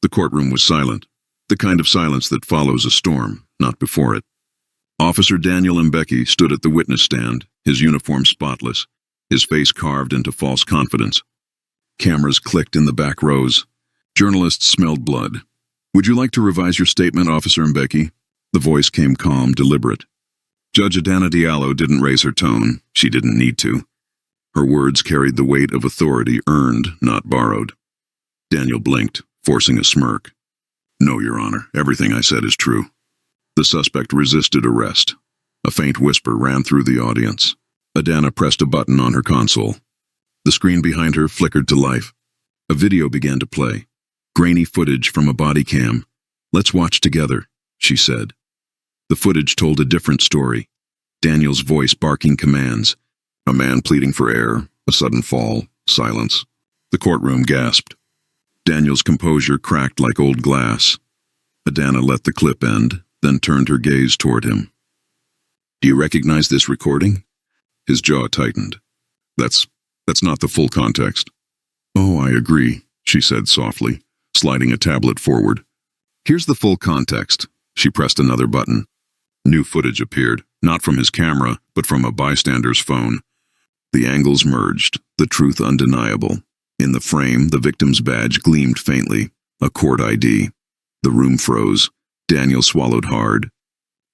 The courtroom was silent, the kind of silence that follows a storm, not before it. Officer Daniel Mbeki stood at the witness stand, his uniform spotless, his face carved into false confidence. Cameras clicked in the back rows. Journalists smelled blood. "Would you like to revise your statement, Officer Mbeki?" The voice came calm, deliberate. Judge Adana Diallo didn't raise her tone. She didn't need to. Her words carried the weight of authority earned, not borrowed. Daniel blinked, forcing a smirk. "No, Your Honor, everything I said is true." The suspect resisted arrest. A faint whisper ran through the audience. Adana pressed a button on her console. The screen behind her flickered to life. A video began to play. Grainy footage from a body cam. "Let's watch together," she said. The footage told a different story. Daniel's voice barking commands. A man pleading for air, a sudden fall, silence. The courtroom gasped. Daniel's composure cracked like old glass. Adana let the clip end, then turned her gaze toward him. "Do you recognize this recording?" His jaw tightened. That's not the full context." "Oh, I agree," she said softly, sliding a tablet forward. "Here's the full context." She pressed another button. New footage appeared, not from his camera, but from a bystander's phone. The angles merged, the truth undeniable. In the frame, the victim's badge gleamed faintly, a court ID. The room froze. Daniel swallowed hard.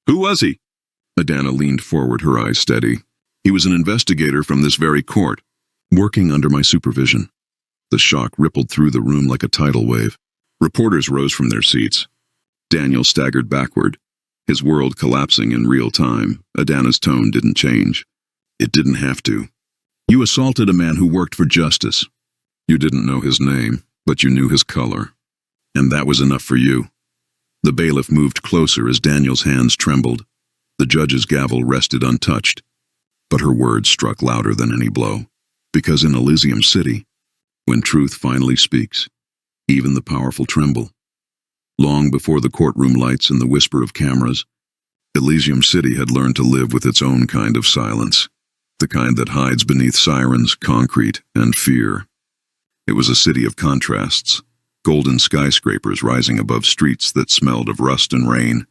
"Who was he?" Adana leaned forward, her eyes steady. "He was an investigator from this very court, working under my supervision." The shock rippled through the room like a tidal wave. Reporters rose from their seats. Daniel staggered backward, his world collapsing in real time. Adana's tone didn't change. It didn't have to. "You assaulted a man who worked for justice. You didn't know his name, but you knew his color. And that was enough for you." The bailiff moved closer as Daniel's hands trembled. The judge's gavel rested untouched. But her words struck louder than any blow. Because in Elysium City, when truth finally speaks, even the powerful tremble. Long before the courtroom lights and the whisper of cameras, Elysium City had learned to live with its own kind of silence, the kind that hides beneath sirens, concrete, and fear. It was a city of contrasts, golden skyscrapers rising above streets that smelled of rust and rain,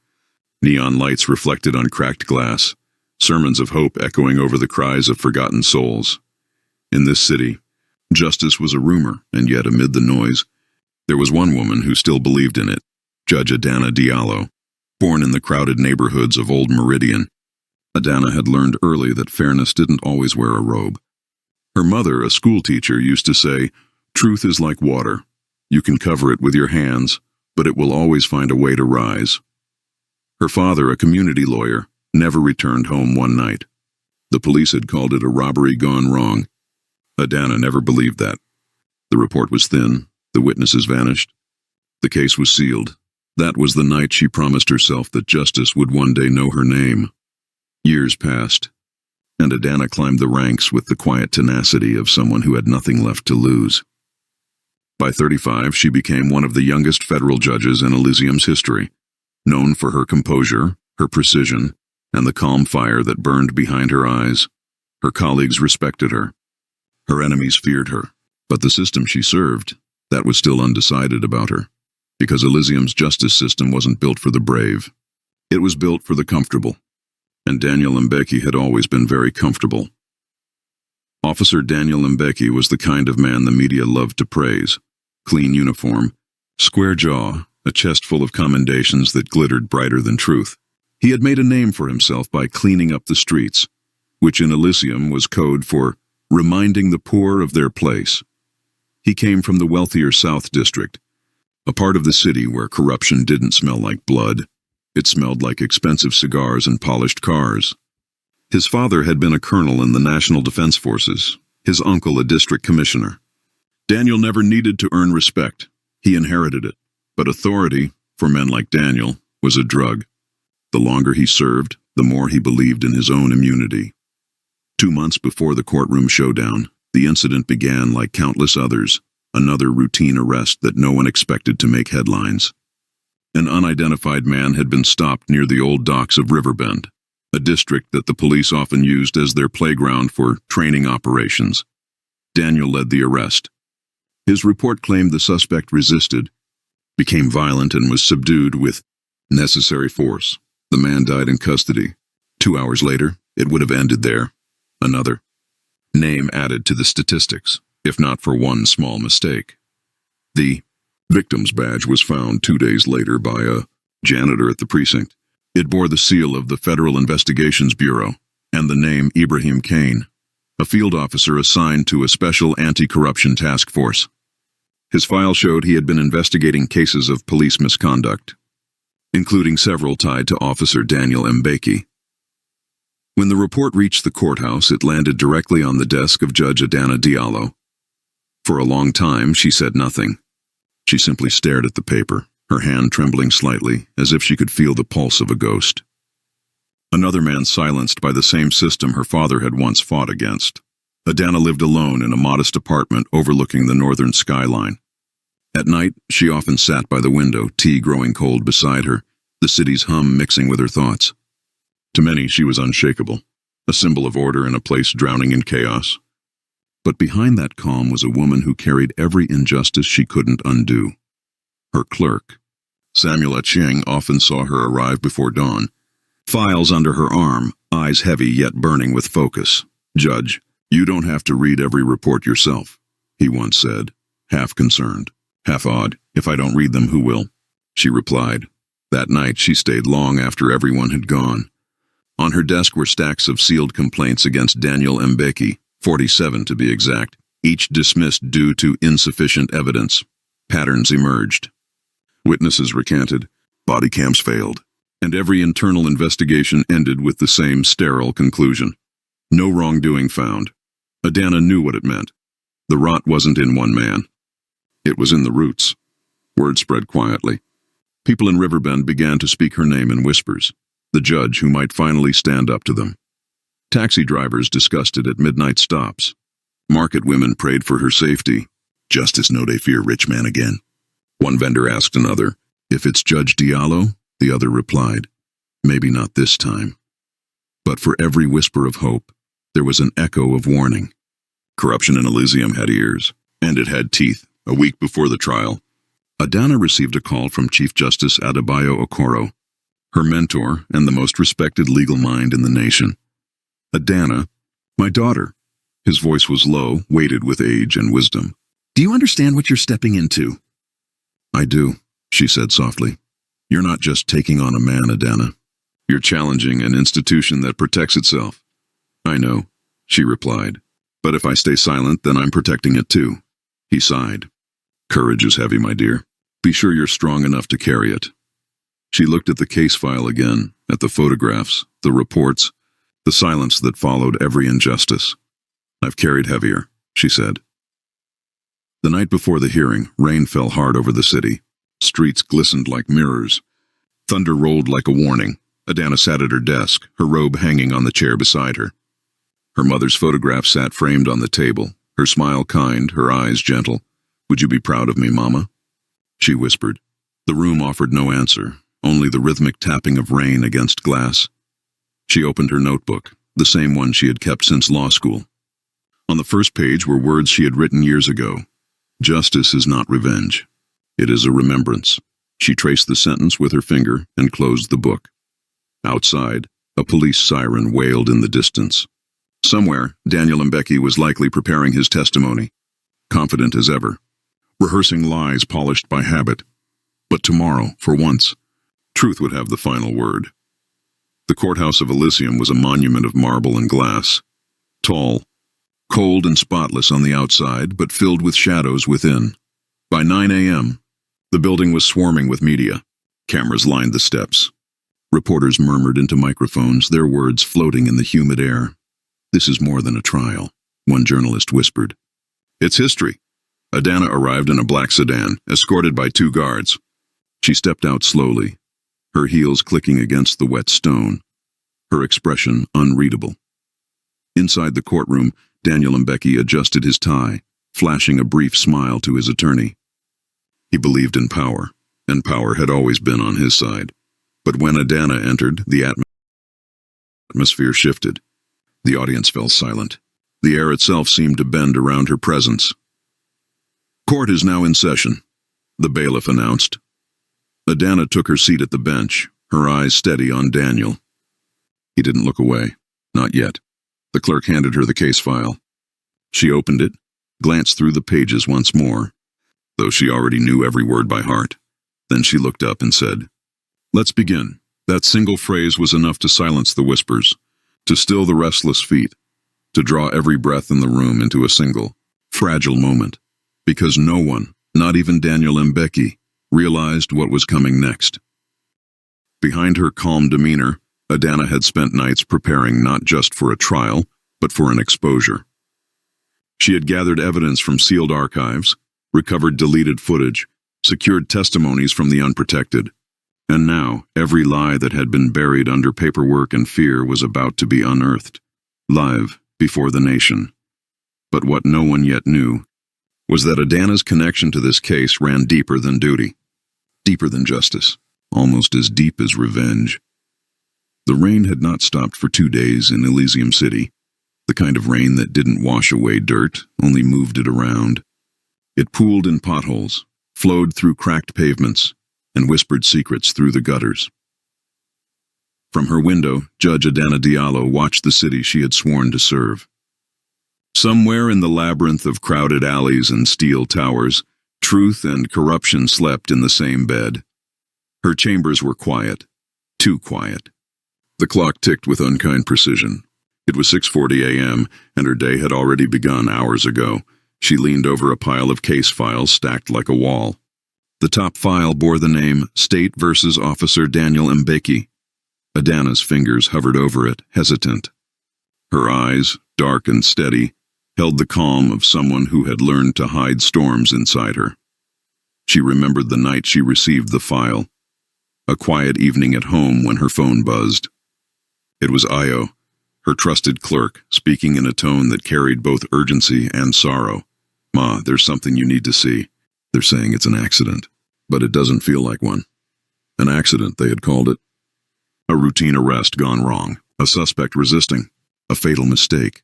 neon lights reflected on cracked glass, sermons of hope echoing over the cries of forgotten souls. In this city, justice was a rumor, and yet amid the noise, there was one woman who still believed in it, Judge Adana Diallo, born in the crowded neighborhoods of Old Meridian. Adana had learned early that fairness didn't always wear a robe. Her mother, a schoolteacher, used to say, "Truth is like water. You can cover it with your hands, but it will always find a way to rise." Her father, a community lawyer, never returned home one night. The police had called it a robbery gone wrong. Adana never believed that. The report was thin, the witnesses vanished. The case was sealed. That was the night she promised herself that justice would one day know her name. Years passed, and Adana climbed the ranks with the quiet tenacity of someone who had nothing left to lose. By 35, she became one of the youngest federal judges in Elysium's history, known for her composure, her precision, and the calm fire that burned behind her eyes. Her colleagues respected her. Her enemies feared her, but the system she served, that was still undecided about her, because Elysium's justice system wasn't built for the brave. It was built for the comfortable, and Daniel Mbeki had always been very comfortable. Officer Daniel Mbeki was the kind of man the media loved to praise. Clean uniform, square jaw, a chest full of commendations that glittered brighter than truth. He had made a name for himself by cleaning up the streets, which in Elysium was code for reminding the poor of their place. He came from the wealthier South District, a part of the city where corruption didn't smell like blood. It smelled like expensive cigars and polished cars. His father had been a colonel in the National Defense Forces, his uncle a district commissioner. Daniel never needed to earn respect. He inherited it. But authority, for men like Daniel, was a drug. The longer he served, the more he believed in his own immunity. 2 months before the courtroom showdown, the incident began like countless others, another routine arrest that no one expected to make headlines. An unidentified man had been stopped near the old docks of Riverbend, a district that the police often used as their playground for training operations. Daniel led the arrest. His report claimed the suspect resisted. became violent and was subdued with necessary force. The man died in custody. 2 hours later, it would have ended there. Another name added to the statistics, if not for one small mistake. The victim's badge was found 2 days later by a janitor at the precinct. It bore the seal of the Federal Investigations Bureau and the name Ibrahim Kane, a field officer assigned to a special anti-corruption task force. His file showed he had been investigating cases of police misconduct, including several tied to Officer Daniel Mbeki. When the report reached the courthouse, it landed directly on the desk of Judge Adana Diallo. For a long time, she said nothing. She simply stared at the paper, her hand trembling slightly, as if she could feel the pulse of a ghost. Another man silenced by the same system her father had once fought against. Adana lived alone in a modest apartment overlooking the northern skyline. At night, she often sat by the window, tea growing cold beside her, the city's hum mixing with her thoughts. To many, she was unshakable, a symbol of order in a place drowning in chaos. But behind that calm was a woman who carried every injustice she couldn't undo. Her clerk, Samuel Chiang, often saw her arrive before dawn, files under her arm, eyes heavy yet burning with focus. "Judge, you don't have to read every report yourself," he once said, half concerned, half awed. "If I don't read them, who will?" she replied. That night she stayed long after everyone had gone. On her desk were stacks of sealed complaints against Daniel Mbeki, 47 to be exact, each dismissed due to insufficient evidence. Patterns emerged. Witnesses recanted, body cams failed, and every internal investigation ended with the same sterile conclusion. No wrongdoing found. Adana knew what it meant. The rot wasn't in one man. It was in the roots. Word spread quietly. People in Riverbend began to speak her name in whispers, the judge who might finally stand up to them. Taxi drivers discussed it at midnight stops. Market women prayed for her safety. "Justice no dey fear rich man again." One vendor asked another, "If it's Judge Diallo?" The other replied, "Maybe not this time." But for every whisper of hope, there was an echo of warning. Corruption in Elysium had ears, and it had teeth. A week before the trial, Adana received a call from Chief Justice Adebayo Okoro, her mentor and the most respected legal mind in the nation. "Adana, my daughter." His voice was low, weighted with age and wisdom. "Do you understand what you're stepping into?" "I do," she said softly. "You're not just taking on a man, Adana. You're challenging an institution that protects itself." "I know," she replied. "But if I stay silent, then I'm protecting it too." He sighed. "Courage is heavy, my dear. Be sure you're strong enough to carry it." She looked at the case file again, at the photographs, the reports, the silence that followed every injustice. "I've carried heavier," she said. The night before the hearing, rain fell hard over the city. Streets glistened like mirrors. Thunder rolled like a warning. Adana sat at her desk, her robe hanging on the chair beside her. Her mother's photograph sat framed on the table, her smile kind, her eyes gentle. "Would you be proud of me, Mama?" she whispered. The room offered no answer, only the rhythmic tapping of rain against glass. She opened her notebook, the same one she had kept since law school. On the first page were words she had written years ago. "Justice is not revenge. It is a remembrance." She traced the sentence with her finger and closed the book. Outside, a police siren wailed in the distance. Somewhere, Daniel Mbeki was likely preparing his testimony, confident as ever, rehearsing lies polished by habit. But tomorrow, for once, truth would have the final word. The courthouse of Elysium was a monument of marble and glass. Tall, cold and spotless on the outside, but filled with shadows within. By 9 a.m., the building was swarming with media. Cameras lined the steps. Reporters murmured into microphones, their words floating in the humid air. "This is more than a trial," one journalist whispered. "It's history." Adana arrived in a black sedan, escorted by 2 guards. She stepped out slowly, her heels clicking against the wet stone, her expression unreadable. Inside the courtroom, Daniel Mbeki adjusted his tie, flashing a brief smile to his attorney. He believed in power, and power had always been on his side. But when Adana entered, the atmosphere shifted. The audience fell silent. The air itself seemed to bend around her presence. "Court is now in session," the bailiff announced, Adana took her seat at the bench, her eyes steady on Daniel. He didn't look away. Not yet. The clerk handed her the case file. She opened it, glanced through the pages once more, though she already knew every word by heart. Then she looked up and said, "Let's begin." That single phrase was enough to silence the whispers, to still the restless feet, to draw every breath in the room into a single, fragile moment, because no one, not even Daniel Mbeki, realized what was coming next. Behind her calm demeanor, Adana had spent nights preparing not just for a trial, but for an exposure. She had gathered evidence from sealed archives, recovered deleted footage, secured testimonies from the unprotected, and now every lie that had been buried under paperwork and fear was about to be unearthed, live before the nation. But what no one yet knew was that Adana's connection to this case ran deeper than duty, deeper than justice, almost as deep as revenge. The rain had not stopped for 2 days in Elysium City, the kind of rain that didn't wash away dirt, only moved it around. It pooled in potholes, flowed through cracked pavements, and whispered secrets through the gutters. From her window, Judge Adana Diallo watched the city she had sworn to serve. Somewhere in the labyrinth of crowded alleys and steel towers, truth and corruption slept in the same bed. Her chambers were quiet, too quiet. The clock ticked with unkind precision. It was 6:40 a.m., and her day had already begun hours ago. She leaned over a pile of case files stacked like a wall. The top file bore the name State versus Officer Daniel Mbeki. Adana's fingers hovered over it, hesitant. Her eyes, dark and steady, held the calm of someone who had learned to hide storms inside her. She remembered the night she received the file, a quiet evening at home when her phone buzzed. It was Io, her trusted clerk, speaking in a tone that carried both urgency and sorrow. "Ma, there's something you need to see. They're saying it's an accident, but it doesn't feel like one." An accident, they had called it. A routine arrest gone wrong, a suspect resisting, a fatal mistake.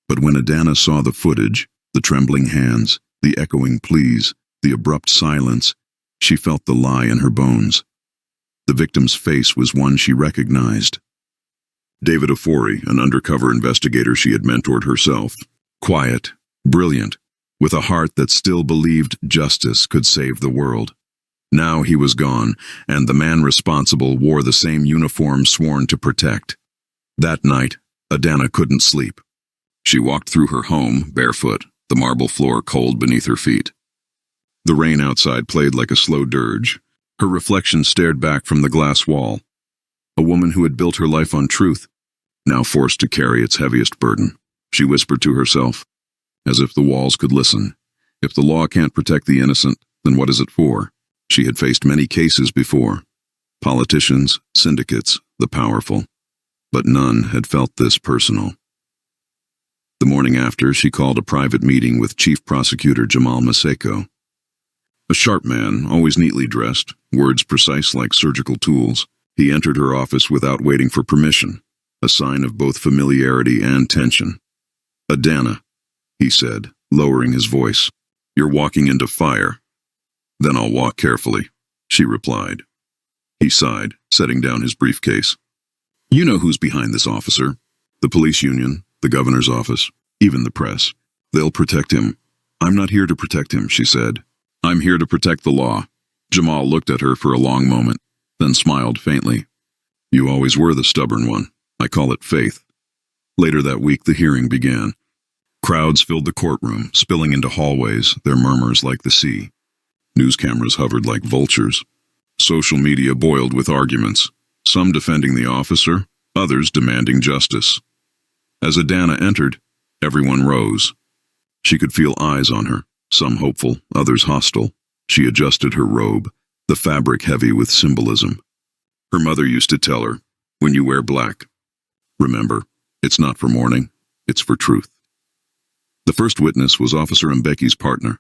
But when Adana saw the footage, the trembling hands, the echoing pleas, the abrupt silence, she felt the lie in her bones. The victim's face was one she recognized. David Ofori, an undercover investigator she had mentored herself. Quiet, brilliant, with a heart that still believed justice could save the world. Now he was gone, and the man responsible wore the same uniform sworn to protect. That night, Adana couldn't sleep. She walked through her home, barefoot, the marble floor cold beneath her feet. The rain outside played like a slow dirge. Her reflection stared back from the glass wall. A woman who had built her life on truth, now forced to carry its heaviest burden. She whispered to herself, as if the walls could listen. If the law can't protect the innocent, then what is it for? She had faced many cases before. Politicians, syndicates, the powerful. But none had felt this personal. The morning after, she called a private meeting with Chief Prosecutor Jamal Maseko. A sharp man, always neatly dressed, words precise like surgical tools. He entered her office without waiting for permission, a sign of both familiarity and tension. "Adana," he said, lowering his voice, "you're walking into fire." "Then I'll walk carefully," she replied. He sighed, setting down his briefcase. "You know who's behind this, officer. The police union, the governor's office, even the press. They'll protect him." "I'm not here to protect him," she said. "I'm here to protect the law." Jamal looked at her for a long moment, then smiled faintly. "You always were the stubborn one. I call it faith." Later that week, the hearing began. Crowds filled the courtroom, spilling into hallways, their murmurs like the sea. News cameras hovered like vultures. Social media boiled with arguments, some defending the officer, others demanding justice. As Adana entered, everyone rose. She could feel eyes on her, some hopeful, others hostile. She adjusted her robe, the fabric heavy with symbolism. Her mother used to tell her, "When you wear black, remember, it's not for mourning, it's for truth." The first witness was Officer Mbeki's partner,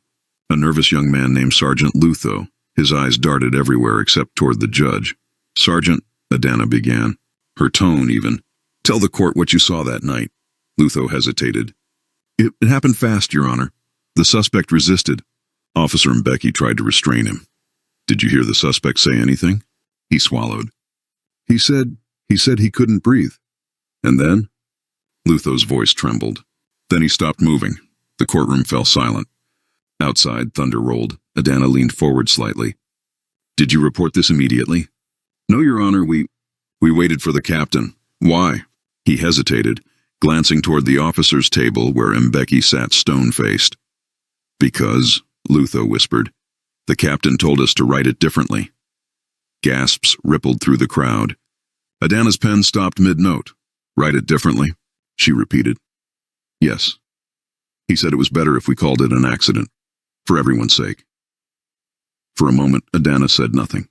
a nervous young man named Sergeant Lutho. His eyes darted everywhere except toward the judge. "Sergeant," Adana began, her tone even. "Tell the court what you saw that night." Lutho hesitated. It happened fast, Your Honor. The suspect resisted. Officer Mbeki tried to restrain him. Did you hear the suspect say anything? He swallowed. He said he couldn't breathe. And then? Lutho's voice trembled. Then he stopped moving. The courtroom fell silent. Outside, thunder rolled. Adana leaned forward slightly. Did you report this immediately? No, Your Honor, we waited for the captain. Why? He hesitated, glancing toward the officer's table where Mbeki sat stone-faced. Because, Lutho whispered, the captain told us to write it differently. Gasps rippled through the crowd. Adana's pen stopped mid-note. Write it differently? She repeated. Yes. He said it was better if we called it an accident, for everyone's sake. For a moment, Adana said nothing.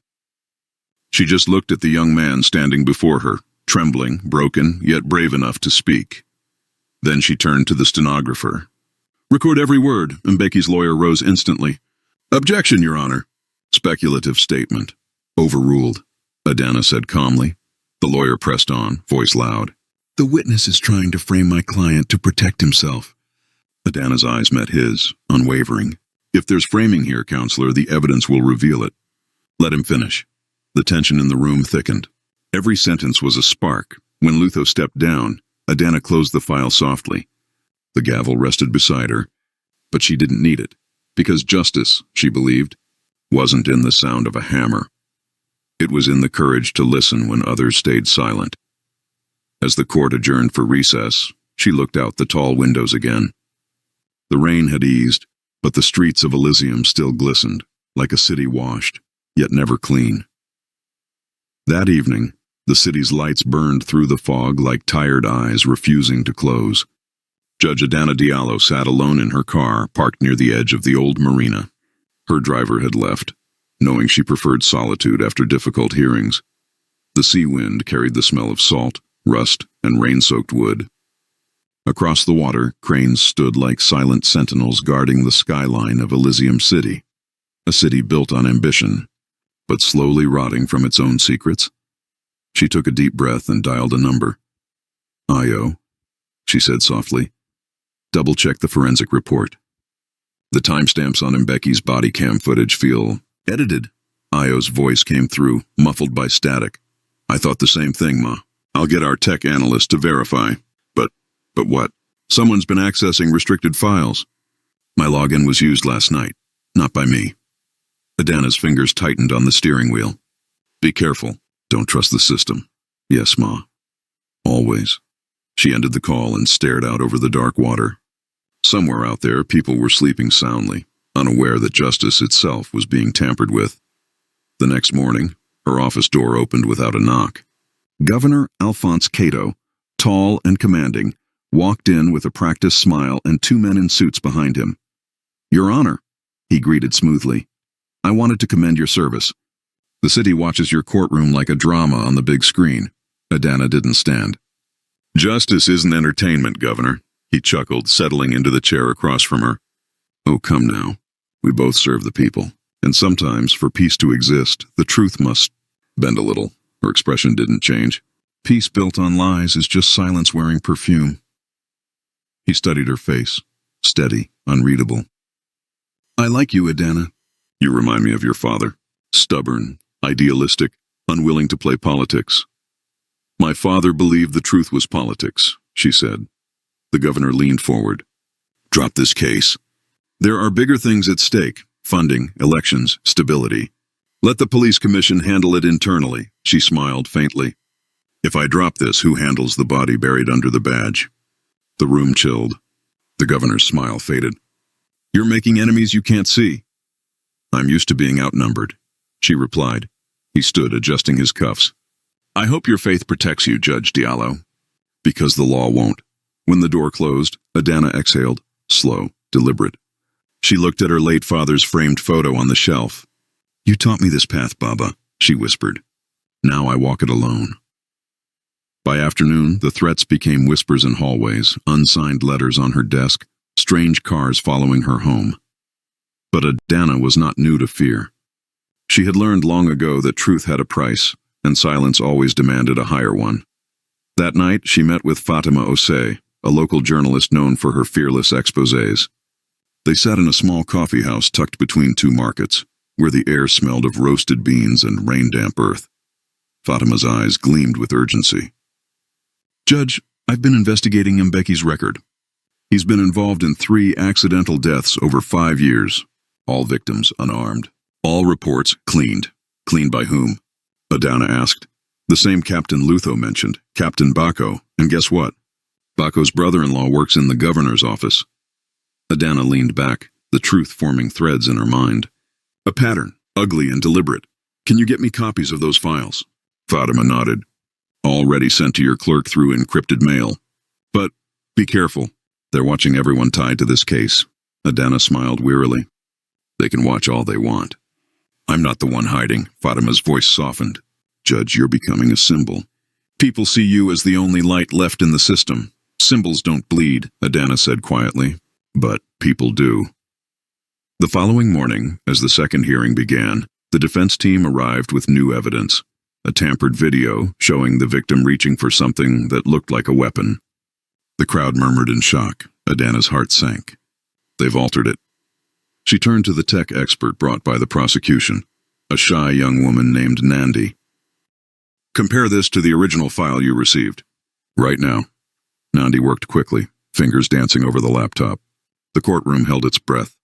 She just looked at the young man standing before her, trembling, broken, yet brave enough to speak. Then she turned to the stenographer. Record every word, Mbeki's lawyer rose instantly. Objection, Your Honor. Speculative statement. Overruled, Adana said calmly. The lawyer pressed on, voice loud. The witness is trying to frame my client to protect himself. Adana's eyes met his, unwavering. If there's framing here, counselor, the evidence will reveal it. Let him finish. The tension in the room thickened. Every sentence was a spark. When Lutho stepped down, Adana closed the file softly. The gavel rested beside her, but she didn't need it, because justice, she believed, wasn't in the sound of a hammer. It was in the courage to listen when others stayed silent. As the court adjourned for recess, she looked out the tall windows again. The rain had eased, but the streets of Elysium still glistened, like a city washed, yet never clean. That evening, the city's lights burned through the fog like tired eyes refusing to close. Judge Adana Diallo sat alone in her car, parked near the edge of the old marina. Her driver had left, knowing she preferred solitude after difficult hearings. The sea wind carried the smell of salt, rust, and rain-soaked wood. Across the water, cranes stood like silent sentinels guarding the skyline of Elysium City, a city built on ambition, but slowly rotting from its own secrets. She took a deep breath and dialed a number. Io, she said softly. Double-check the forensic report. The timestamps on Mbeki's body cam footage feel edited. Io's voice came through, muffled by static. I thought the same thing, Ma. I'll get our tech analyst to verify. But what? Someone's been accessing restricted files. My login was used last night, not by me. Adana's fingers tightened on the steering wheel. Be careful. Don't trust the system. Yes, Ma. Always. She ended the call and stared out over the dark water. Somewhere out there, people were sleeping soundly, unaware that justice itself was being tampered with. The next morning, her office door opened without a knock. Governor Alphonse Cato, tall and commanding, walked in with a practiced smile and two men in suits behind him. Your Honor, he greeted smoothly. I wanted to commend your service. The city watches your courtroom like a drama on the big screen. Adana didn't stand. Justice isn't entertainment, Governor, he chuckled, settling into the chair across from her. Oh, come now. We both serve the people, and sometimes, for peace to exist, the truth must bend a little. Her expression didn't change. Peace built on lies is just silence wearing perfume. He studied her face, steady, unreadable. I like you, Adana. You remind me of your father. Stubborn, idealistic, unwilling to play politics. My father believed the truth was politics, she said. The governor leaned forward. Drop this case. There are bigger things at stake: funding, elections, stability. Let the police commission handle it internally, she smiled faintly. If I drop this, who handles the body buried under the badge? The room chilled. The governor's smile faded. You're making enemies you can't see. I'm used to being outnumbered, she replied. He stood, adjusting his cuffs. I hope your faith protects you, Judge Diallo. Because the law won't. When the door closed, Adana exhaled, slow, deliberate. She looked at her late father's framed photo on the shelf. You taught me this path, Baba, she whispered. Now I walk it alone. By afternoon, the threats became whispers in hallways, unsigned letters on her desk, strange cars following her home. But Adana was not new to fear. She had learned long ago that truth had a price, and silence always demanded a higher one. That night, she met with Fatima Osei, a local journalist known for her fearless exposés. They sat in a small coffee house tucked between two markets. where the air smelled of roasted beans and rain-damp earth. Fatima's eyes gleamed with urgency. "Judge, I've been investigating Mbecky's record. He's been involved in 3 accidental deaths over 5 years. All victims unarmed. All reports cleaned. Cleaned by whom?" Adana asked. "The same Captain Lutho mentioned, Captain Bako, and guess what? Bako's brother-in-law works in the governor's office." Adana leaned back, the truth forming threads in her mind. "A pattern, ugly and deliberate. Can you get me copies of those files?" Fatima nodded. "Already sent to your clerk through encrypted mail. But be careful. They're watching everyone tied to this case." Adana smiled wearily. "They can watch all they want. I'm not the one hiding." Fatima's voice softened. "Judge, you're becoming a symbol. People see you as the only light left in the system. Symbols don't bleed," Adana said quietly. "But people do." The following morning, as the second hearing began, the defense team arrived with new evidence. A tampered video showing the victim reaching for something that looked like a weapon. The crowd murmured in shock. Adana's heart sank. "They've altered it." She turned to the tech expert brought by the prosecution, a shy young woman named Nandi. "Compare this to the original file you received." "Right now." Nandi worked quickly, fingers dancing over the laptop. The courtroom held its breath.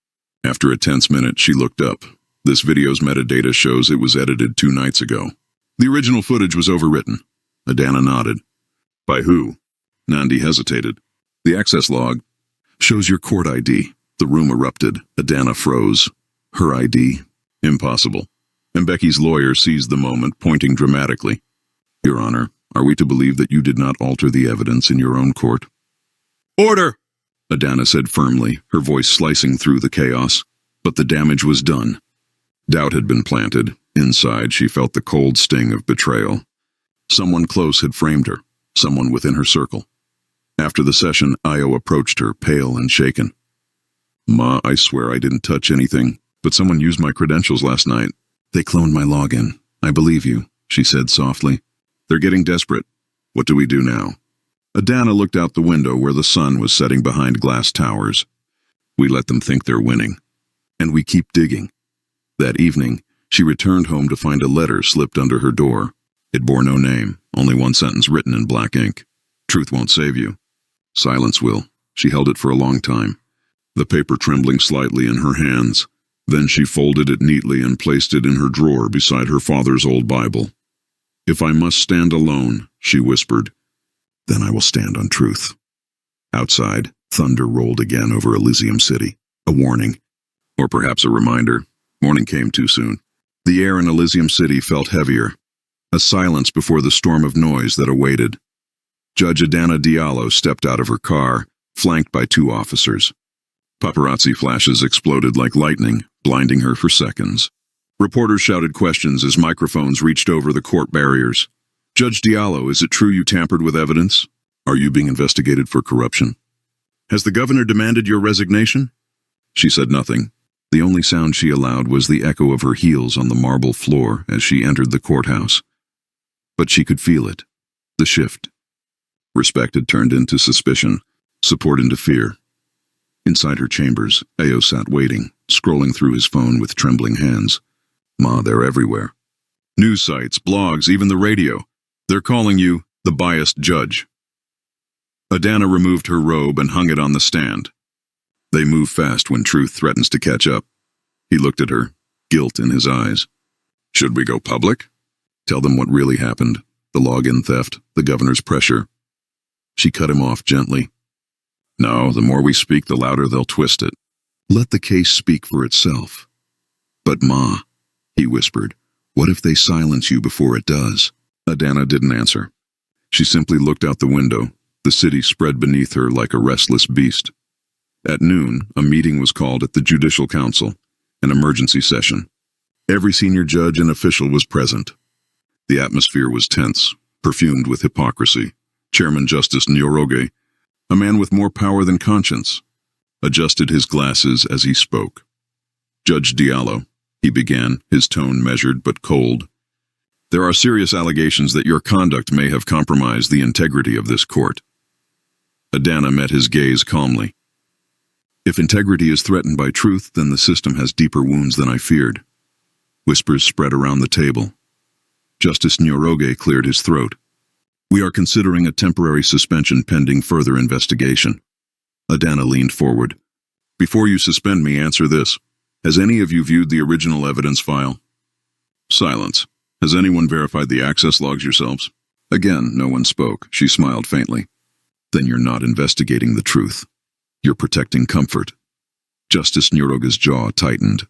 After a tense minute, she looked up. "This video's metadata shows it was edited 2 nights ago. The original footage was overwritten." Adana nodded. "By who?" Nandi hesitated. "The access log shows your court ID." The room erupted. Adana froze. Her ID? Impossible. Mbecky's lawyer seized the moment, pointing dramatically. "Your Honor, are we to believe that you did not alter the evidence in your own court?" "Order!" Adana said firmly, her voice slicing through the chaos. But the damage was done. Doubt had been planted. Inside, she felt the cold sting of betrayal. Someone close had framed her, someone within her circle. After the session, Io approached her, pale and shaken. "Ma, I swear I didn't touch anything, but someone used my credentials last night. They cloned my login. I believe you," she said softly. "They're getting desperate. What do we do now?" Adana looked out the window where the sun was setting behind glass towers. "We let them think they're winning. And we keep digging." That evening, she returned home to find a letter slipped under her door. It bore no name, only one sentence written in black ink. "Truth won't save you. Silence will." She held it for a long time, the paper trembling slightly in her hands. Then she folded it neatly and placed it in her drawer beside her father's old Bible. "If I must stand alone," she whispered, "then I will stand on truth." Outside, thunder rolled again over Elysium City. A warning. Or perhaps a reminder. Morning came too soon. The air in Elysium City felt heavier. A silence before the storm of noise that awaited. Judge Adana Diallo stepped out of her car, flanked by 2 officers. Paparazzi flashes exploded like lightning, blinding her for seconds. Reporters shouted questions as microphones reached over the court barriers. "Judge Diallo, is it true you tampered with evidence? Are you being investigated for corruption? Has the governor demanded your resignation?" She said nothing. The only sound she allowed was the echo of her heels on the marble floor as she entered the courthouse. But she could feel it. The shift. Respect had turned into suspicion, support into fear. Inside her chambers, Ao sat waiting, scrolling through his phone with trembling hands. "Ma, they're everywhere. News sites, blogs, even the radio. They're calling you the biased judge." Adana removed her robe and hung it on the stand. They move fast when truth threatens to catch up. He looked at her, guilt in his eyes. "Should we go public? Tell them what really happened, the login theft, the governor's pressure." She cut him off gently. "No, the more we speak, the louder they'll twist it. Let the case speak for itself." "But Ma," he whispered, "what if they silence you before it does?" Adana didn't answer. She simply looked out the window, the city spread beneath her like a restless beast. At noon, a meeting was called at the Judicial Council, an emergency session. Every senior judge and official was present. The atmosphere was tense, perfumed with hypocrisy. Chairman Justice Nyoroge, a man with more power than conscience, adjusted his glasses as he spoke. "Judge Diallo," he began, his tone measured but cold, "there are serious allegations that your conduct may have compromised the integrity of this court." Adana met his gaze calmly. "If integrity is threatened by truth, then the system has deeper wounds than I feared. Whispers spread around the table. Justice Nyoroge cleared his throat. "We are considering a temporary suspension pending further investigation." Adana leaned forward. "Before you suspend me, answer this. Has any of you viewed the original evidence file?" Silence. "Has anyone verified the access logs yourselves?" Again, no one spoke. She smiled faintly. "Then you're not investigating the truth. You're protecting comfort." Justice Nyoroge's jaw tightened.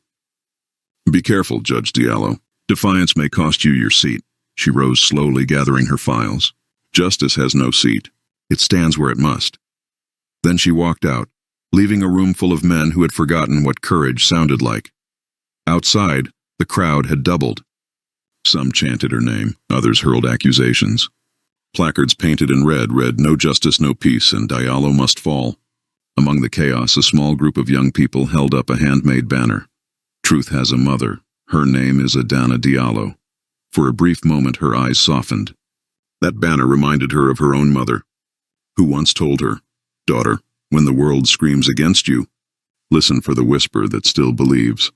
"Be careful, Judge Diallo. Defiance may cost you your seat." She rose slowly, gathering her files. "Justice has no seat. It stands where it must." Then she walked out, leaving a room full of men who had forgotten what courage sounded like. Outside, the crowd had doubled. Some chanted her name, others hurled accusations. Placards painted in red read, "No justice, no peace, and Diallo must fall." Among the chaos, a small group of young people held up a handmade banner. "Truth has a mother. Her name is Adana Diallo." For a brief moment, her eyes softened. That banner reminded her of her own mother, who once told her, "Daughter, when the world screams against you, listen for the whisper that still believes."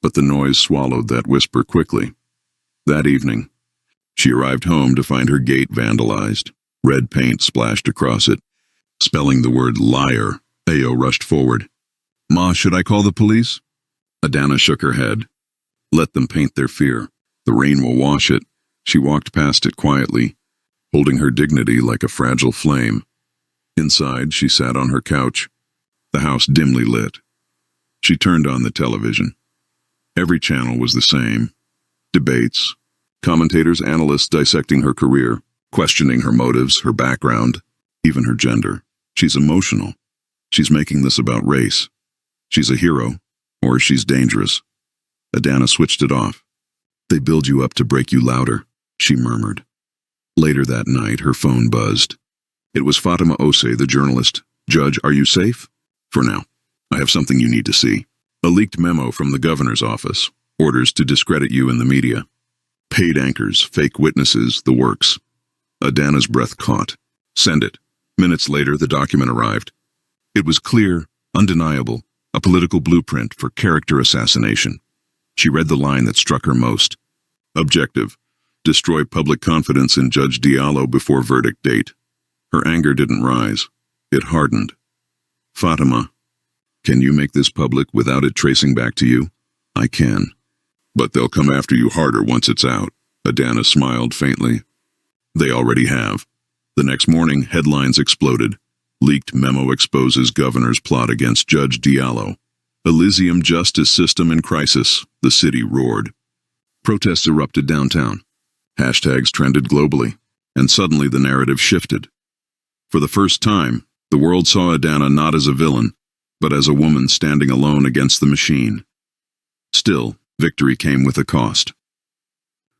But the noise swallowed that whisper quickly. That evening, she arrived home to find her gate vandalized. Red paint splashed across it, spelling the word liar. Ayo rushed forward. "Ma, should I call the police?" Adana shook her head. "Let them paint their fear. The rain will wash it." She walked past it quietly, holding her dignity like a fragile flame. Inside, she sat on her couch, the house dimly lit. She turned on the television. Every channel was the same. Debates, commentators, analysts dissecting her career, questioning her motives, her background, even her gender. She's emotional. She's making this about race. She's a hero, or she's dangerous. Adana switched it off. "They build you up to break you louder," she murmured. Later that night, her phone buzzed. It was Fatima Ose, the journalist. "Judge, are you safe?" "For now. I have something you need to see. A leaked memo from the governor's office. Orders to discredit you in the media. Paid anchors, fake witnesses, the works." Adana's breath caught. "Send it." Minutes later, the document arrived. It was clear, undeniable, a political blueprint for character assassination. She read the line that struck her most. Objective: destroy public confidence in Judge Diallo before verdict date. Her anger didn't rise. It hardened. "Fatima, can you make this public without it tracing back to you?" "I can. But they'll come after you harder once it's out." Adana smiled faintly. "They already have." The next morning, headlines exploded. Leaked memo exposes governor's plot against Judge Diallo. Elysium justice system in crisis. The city roared. Protests erupted downtown. Hashtags trended globally. And suddenly the narrative shifted. For the first time, the world saw Adana not as a villain, but as a woman standing alone against the machine. Still, victory came with a cost.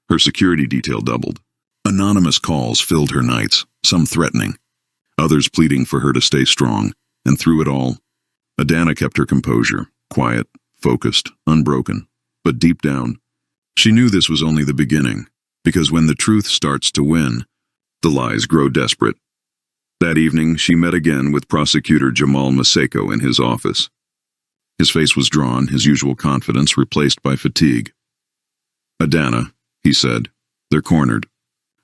Her security detail doubled. Anonymous calls filled her nights, some threatening, others pleading for her to stay strong, and through it all, Adana kept her composure, quiet, focused, unbroken. But deep down, she knew this was only the beginning, because when the truth starts to win, the lies grow desperate. That evening, she met again with Prosecutor Jamal Maseko in his office. His face was drawn, his usual confidence replaced by fatigue. "Adana," he said, "they're cornered.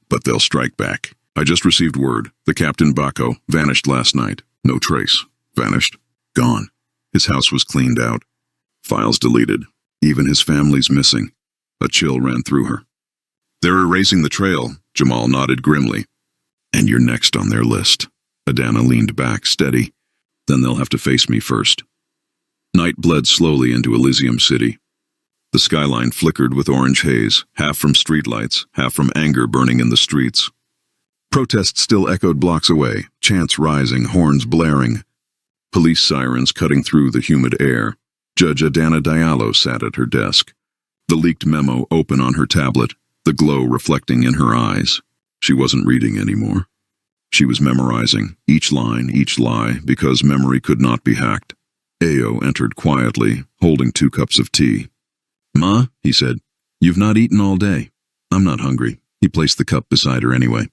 But they'll strike back. I just received word. The Captain Bako vanished last night. No trace. Vanished. Gone. His house was cleaned out. Files deleted. Even his family's missing." A chill ran through her. "They're erasing the trail," Jamal nodded grimly. "And you're next on their list." Adana leaned back, steady. "Then they'll have to face me first." Night bled slowly into Elysium City. The skyline flickered with orange haze, half from streetlights, half from anger burning in the streets. Protests still echoed blocks away, chants rising, horns blaring. Police sirens cutting through the humid air. Judge Adana Diallo sat at her desk. The leaked memo open on her tablet, the glow reflecting in her eyes. She wasn't reading anymore. She was memorizing, each line, each lie, because memory could not be hacked. Ayo entered quietly, holding 2 cups of tea. "Ma," he said, "you've not eaten all day." "I'm not hungry." He placed the cup beside her anyway.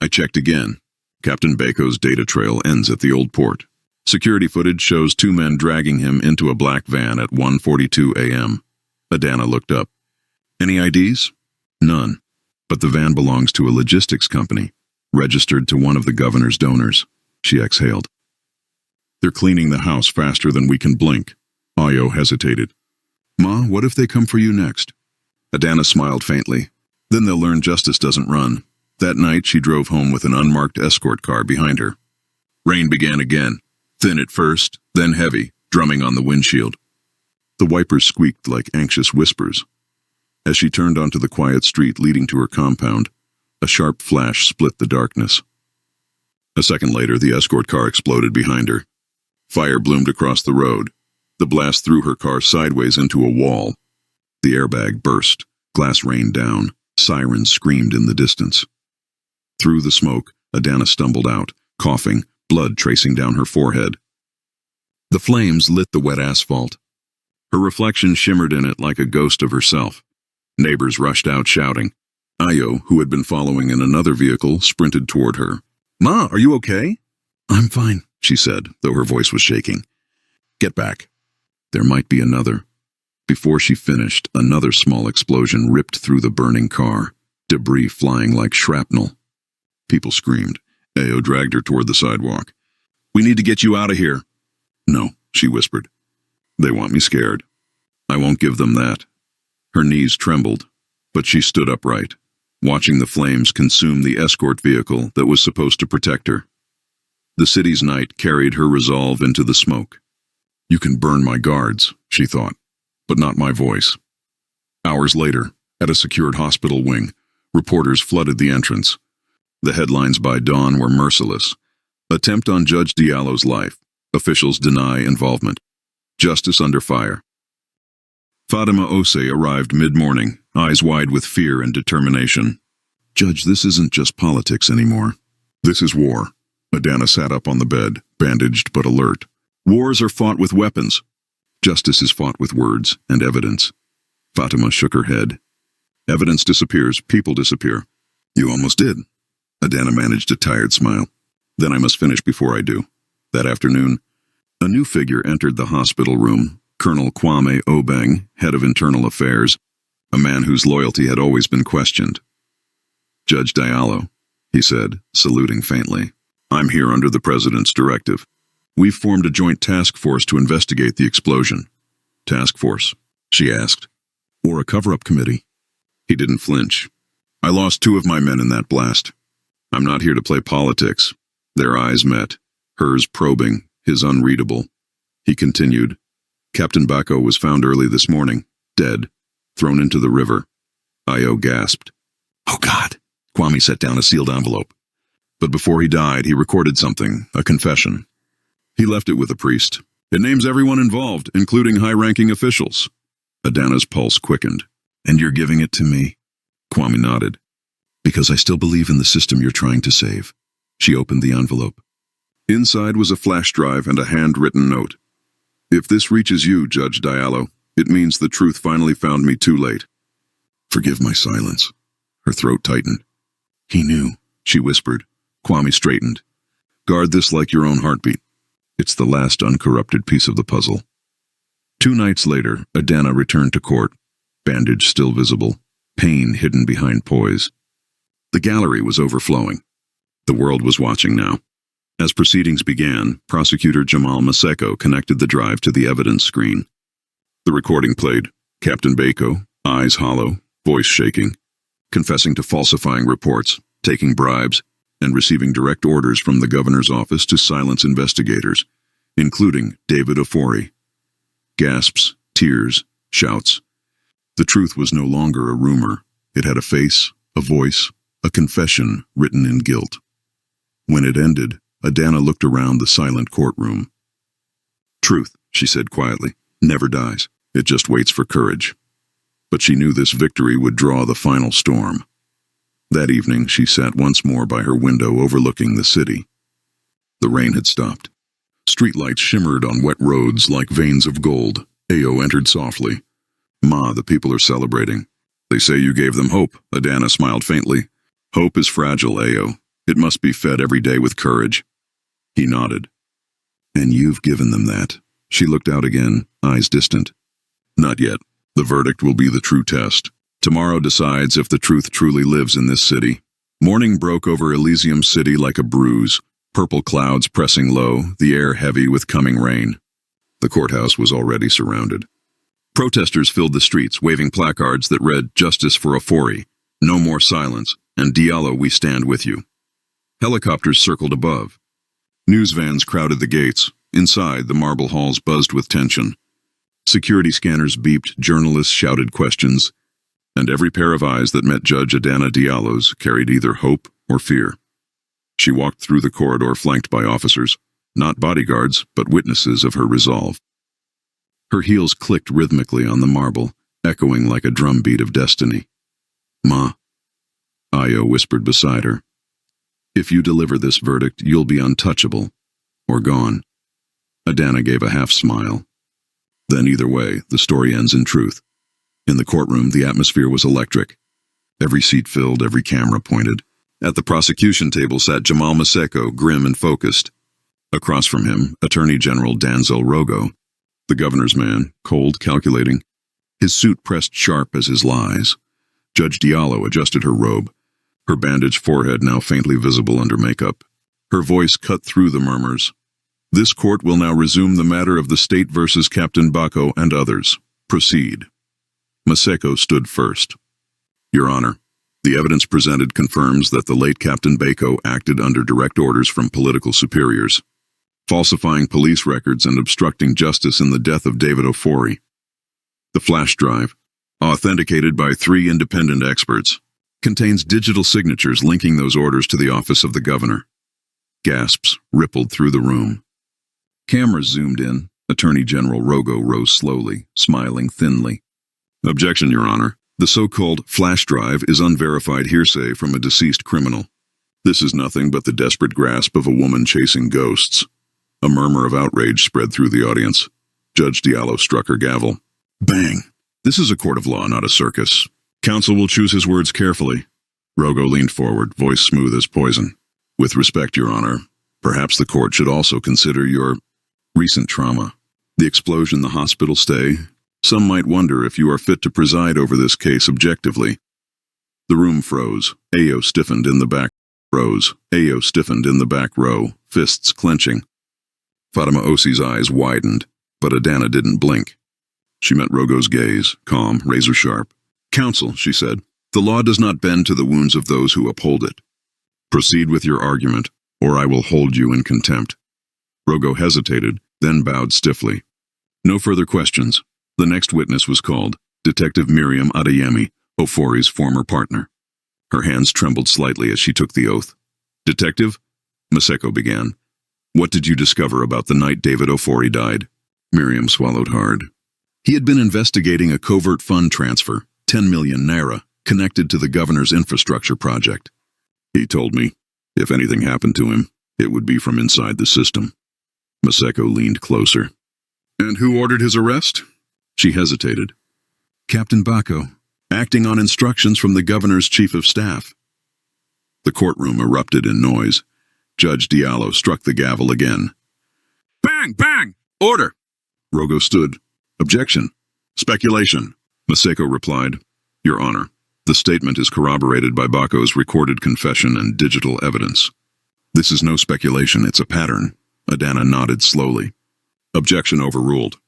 I checked again. Captain Bako's data trail ends at the old port. Security footage shows 2 men dragging him into a black van at 1:42 a.m. Adana looked up. Any IDs? None. But the van belongs to a logistics company, registered to one of the governor's donors. She exhaled. They're cleaning the house faster than we can blink. Ayo hesitated. Ma, what if they come for you next? Adana smiled faintly. Then they'll learn justice doesn't run. That night she drove home with an unmarked escort car behind her. Rain began again, thin at first, then heavy, drumming on the windshield. The wipers squeaked like anxious whispers. As she turned onto the quiet street leading to her compound, a sharp flash split the darkness. A second later, the escort car exploded behind her. Fire bloomed across the road. The blast threw her car sideways into a wall. The airbag burst, glass rained down, sirens screamed in the distance. Through the smoke, Adana stumbled out, coughing, blood tracing down her forehead. The flames lit the wet asphalt. Her reflection shimmered in it like a ghost of herself. Neighbors rushed out shouting. Ayo, who had been following in another vehicle, sprinted toward her. Ma, are you okay? I'm fine, she said, though her voice was shaking. Get back. There might be another. Before she finished, another small explosion ripped through the burning car, debris flying like shrapnel. People screamed. Ayo dragged her toward the sidewalk. We need to get you out of here. No, she whispered. They want me scared. I won't give them that. Her knees trembled, but she stood upright, watching the flames consume the escort vehicle that was supposed to protect her. The city's night carried her resolve into the smoke. You can burn my guards, she thought, but not my voice. Hours later, at a secured hospital wing, reporters flooded the entrance. The headlines by dawn were merciless. Attempt on Judge Diallo's life. Officials deny involvement. Justice under fire. Fatima Ose arrived mid-morning, eyes wide with fear and determination. Judge, this isn't just politics anymore. This is war. Adana sat up on the bed, bandaged but alert. Wars are fought with weapons. Justice is fought with words and evidence. Fatima shook her head. Evidence disappears, people disappear. You almost did. Adana managed a tired smile. Then I must finish before I do. That afternoon, a new figure entered the hospital room, Colonel Kwame Obeng, head of internal affairs, a man whose loyalty had always been questioned. Judge Diallo, he said, saluting faintly. I'm here under the president's directive. We've formed a joint task force to investigate the explosion. Task force? She asked. Or a cover-up committee? He didn't flinch. I lost 2 of my men in that blast. I'm not here to play politics. Their eyes met, hers probing, his unreadable. He continued. Captain Bako was found early this morning, dead, thrown into the river. Ayo gasped. Oh God! Kwame set down a sealed envelope. But before he died, he recorded something, a confession. He left it with a priest. It names everyone involved, including high-ranking officials. Adana's pulse quickened. And you're giving it to me? Kwame nodded. Because I still believe in the system you're trying to save. She opened the envelope. Inside was a flash drive and a handwritten note. If this reaches you, Judge Diallo, it means the truth finally found me too late. Forgive my silence. Her throat tightened. He knew, she whispered. Kwame straightened. Guard this like your own heartbeat. It's the last uncorrupted piece of the puzzle. 2 nights later, Adana returned to court, bandage still visible, pain hidden behind poise. The gallery was overflowing. The world was watching now. As proceedings began, Prosecutor Jamal Maseko connected the drive to the evidence screen. The recording played, Captain Bako, eyes hollow, voice shaking, confessing to falsifying reports, taking bribes, and receiving direct orders from the governor's office to silence investigators, including David Ofori. Gasps, tears, shouts. The truth was no longer a rumor. It had a face, a voice, a confession written in guilt. When it ended, Adana looked around the silent courtroom. Truth, she said quietly, never dies. It just waits for courage. But she knew this victory would draw the final storm. That evening, she sat once more by her window overlooking the city. The rain had stopped. Streetlights shimmered on wet roads like veins of gold. Ayo entered softly. Ma, the people are celebrating. They say you gave them hope, Adana smiled faintly. Hope is fragile, Ayo. It must be fed every day with courage. He nodded. And you've given them that. She looked out again, eyes distant. Not yet. The verdict will be the true test. Tomorrow decides if the truth truly lives in this city. Morning broke over Elysium City like a bruise, purple clouds pressing low, the air heavy with coming rain. The courthouse was already surrounded. Protesters filled the streets, waving placards that read, "Justice for Ofori," "No more silence," and "Diallo, we stand with you." Helicopters circled above. News vans crowded the gates. Inside, the marble halls buzzed with tension. Security scanners beeped, journalists shouted questions, and every pair of eyes that met Judge Adana Diallo's carried either hope or fear. She walked through the corridor flanked by officers, not bodyguards, but witnesses of her resolve. Her heels clicked rhythmically on the marble, echoing like a drumbeat of destiny. "Ma," Io whispered beside her. "If you deliver this verdict, you'll be untouchable, or gone." Adana gave a half-smile. Then either way, the story ends in truth. In the courtroom, the atmosphere was electric. Every seat filled, every camera pointed. At the prosecution table sat Jamal Maseko, grim and focused. Across from him, Attorney General Danzel Rogo, the governor's man, cold, calculating, his suit pressed sharp as his lies. Judge Diallo adjusted her robe, her bandaged forehead now faintly visible under makeup. Her voice cut through the murmurs. "This court will now resume the matter of the state versus Captain Bako and others. Proceed." Maseko stood first. "Your Honor, the evidence presented confirms that the late Captain Bako acted under direct orders from political superiors, falsifying police records and obstructing justice in the death of David Ofori. The flash drive, authenticated by 3 independent experts, contains digital signatures linking those orders to the office of the governor." Gasps rippled through the room. Cameras zoomed in. Attorney General Rogo rose slowly, smiling thinly. "Objection, Your Honor. The so-called flash drive is unverified hearsay from a deceased criminal. This is nothing but the desperate grasp of a woman chasing ghosts." A murmur of outrage spread through the audience. Judge Diallo struck her gavel. Bang! "This is a court of law, not a circus. Counsel will choose his words carefully." Rogo leaned forward, voice smooth as poison. "With respect, Your Honor, perhaps the court should also consider your recent trauma. The explosion, the hospital stay. Some might wonder if you are fit to preside over this case objectively." The room froze. Ayo stiffened in the back row, fists clenching. Fatima Osi's eyes widened, but Adana didn't blink. She met Rogo's gaze, calm, razor-sharp. "Counsel," she said, "the law does not bend to the wounds of those who uphold it. Proceed with your argument, or I will hold you in contempt." Rogo hesitated, then bowed stiffly. No further questions. The next witness was called, Detective Miriam Adeyemi, Ofori's former partner. Her hands trembled slightly as she took the oath. "Detective?" Maseko began. "What did you discover about the night David Ofori died?" Miriam swallowed hard. "He had been investigating a covert fund transfer, 10 million naira, connected to the governor's infrastructure project. He told me, if anything happened to him, it would be from inside the system." Maseko leaned closer. "And who ordered his arrest?" She hesitated. "Captain Bako, acting on instructions from the governor's chief of staff." The courtroom erupted in noise. Judge Diallo struck the gavel again. "Bang! Bang! Order!" Rogo stood. "Objection. Speculation." Maseko replied, "Your Honor, the statement is corroborated by Bako's recorded confession and digital evidence. This is no speculation, it's a pattern." Adana nodded slowly. "Objection overruled.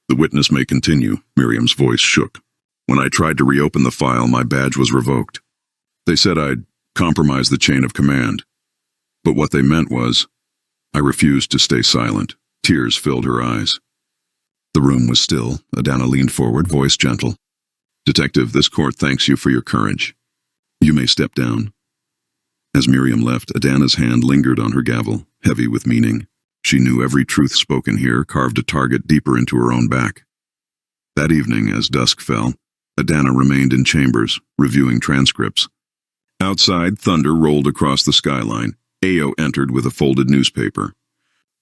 The witness may continue." Miriam's voice shook. "When I tried to reopen the file, my badge was revoked. They said I'd compromised the chain of command. But what they meant was, I refused to stay silent." Tears filled her eyes. The room was still. Adana leaned forward, voice gentle. "Detective, this court thanks you for your courage. You may step down." As Miriam left, Adana's hand lingered on her gavel, heavy with meaning. She knew every truth spoken here carved a target deeper into her own back. That evening, as dusk fell, Adana remained in chambers, reviewing transcripts. Outside, thunder rolled across the skyline. Ayo entered with a folded newspaper.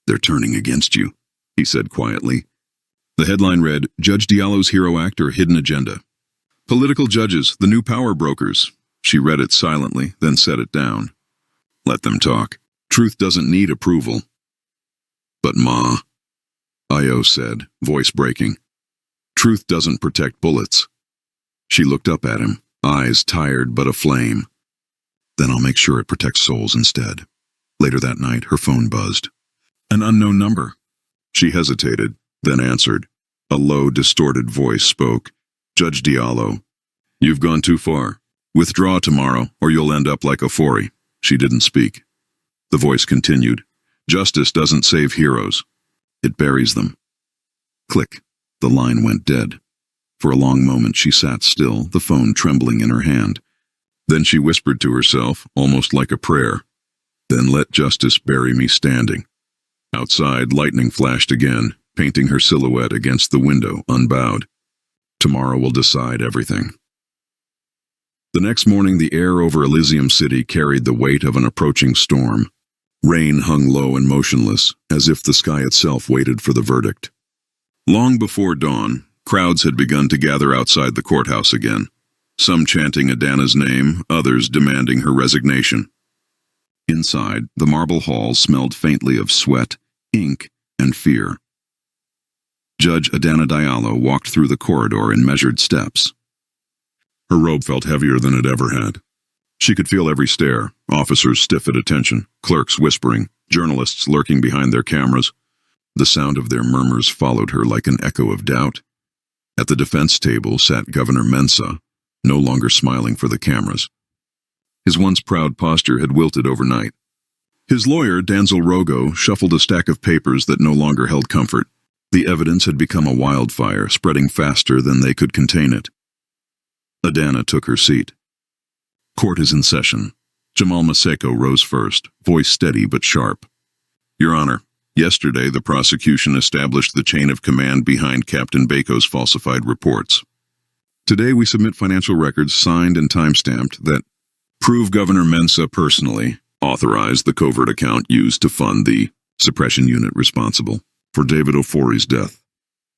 "They're turning against you," he said quietly. The headline read, "Judge Diallo's Hero Act or Hidden Agenda. Political judges, the new power brokers." She read it silently, then set it down. "Let them talk. Truth doesn't need approval." "But Ma," Ayo said, voice breaking. Truth doesn't protect bullets. She looked up at him, eyes tired but aflame. Then I'll make sure it protects souls instead. Later that night, her phone buzzed. An unknown number. She hesitated, then answered. A low, distorted voice spoke. Judge Diallo, you've gone too far. Withdraw tomorrow, or you'll end up like a Fori. She didn't speak. The voice continued. Justice doesn't save heroes. It buries them. Click. The line went dead. For a long moment she sat still, the phone trembling in her hand. Then she whispered to herself, almost like a prayer. Then let justice bury me standing. Outside, lightning flashed again, painting her silhouette against the window, unbowed. Tomorrow will decide everything. The next morning, the air over Elysium City carried the weight of an approaching storm. Rain hung low and motionless, as if the sky itself waited for the verdict. Long before dawn, crowds had begun to gather outside the courthouse again, some chanting Adana's name, others demanding her resignation. Inside, the marble hall smelled faintly of sweat, ink, and fear. Judge Adana Diallo walked through the corridor in measured steps. Her robe felt heavier than it ever had. She could feel every stare, officers stiff at attention, clerks whispering, journalists lurking behind their cameras. The sound of their murmurs followed her like an echo of doubt. At the defense table sat Governor Mensah, no longer smiling for the cameras. His once proud posture had wilted overnight. His lawyer, Danzel Rogo, shuffled a stack of papers that no longer held comfort. The evidence had become a wildfire, spreading faster than they could contain it. Adana took her seat. Court is in session. Jamal Maseko rose first, voice steady but sharp. Your Honor, yesterday the prosecution established the chain of command behind Captain Baco's falsified reports. Today we submit financial records signed and time-stamped that prove Governor Mensah personally authorized the covert account used to fund the suppression unit responsible for David Ofori's death.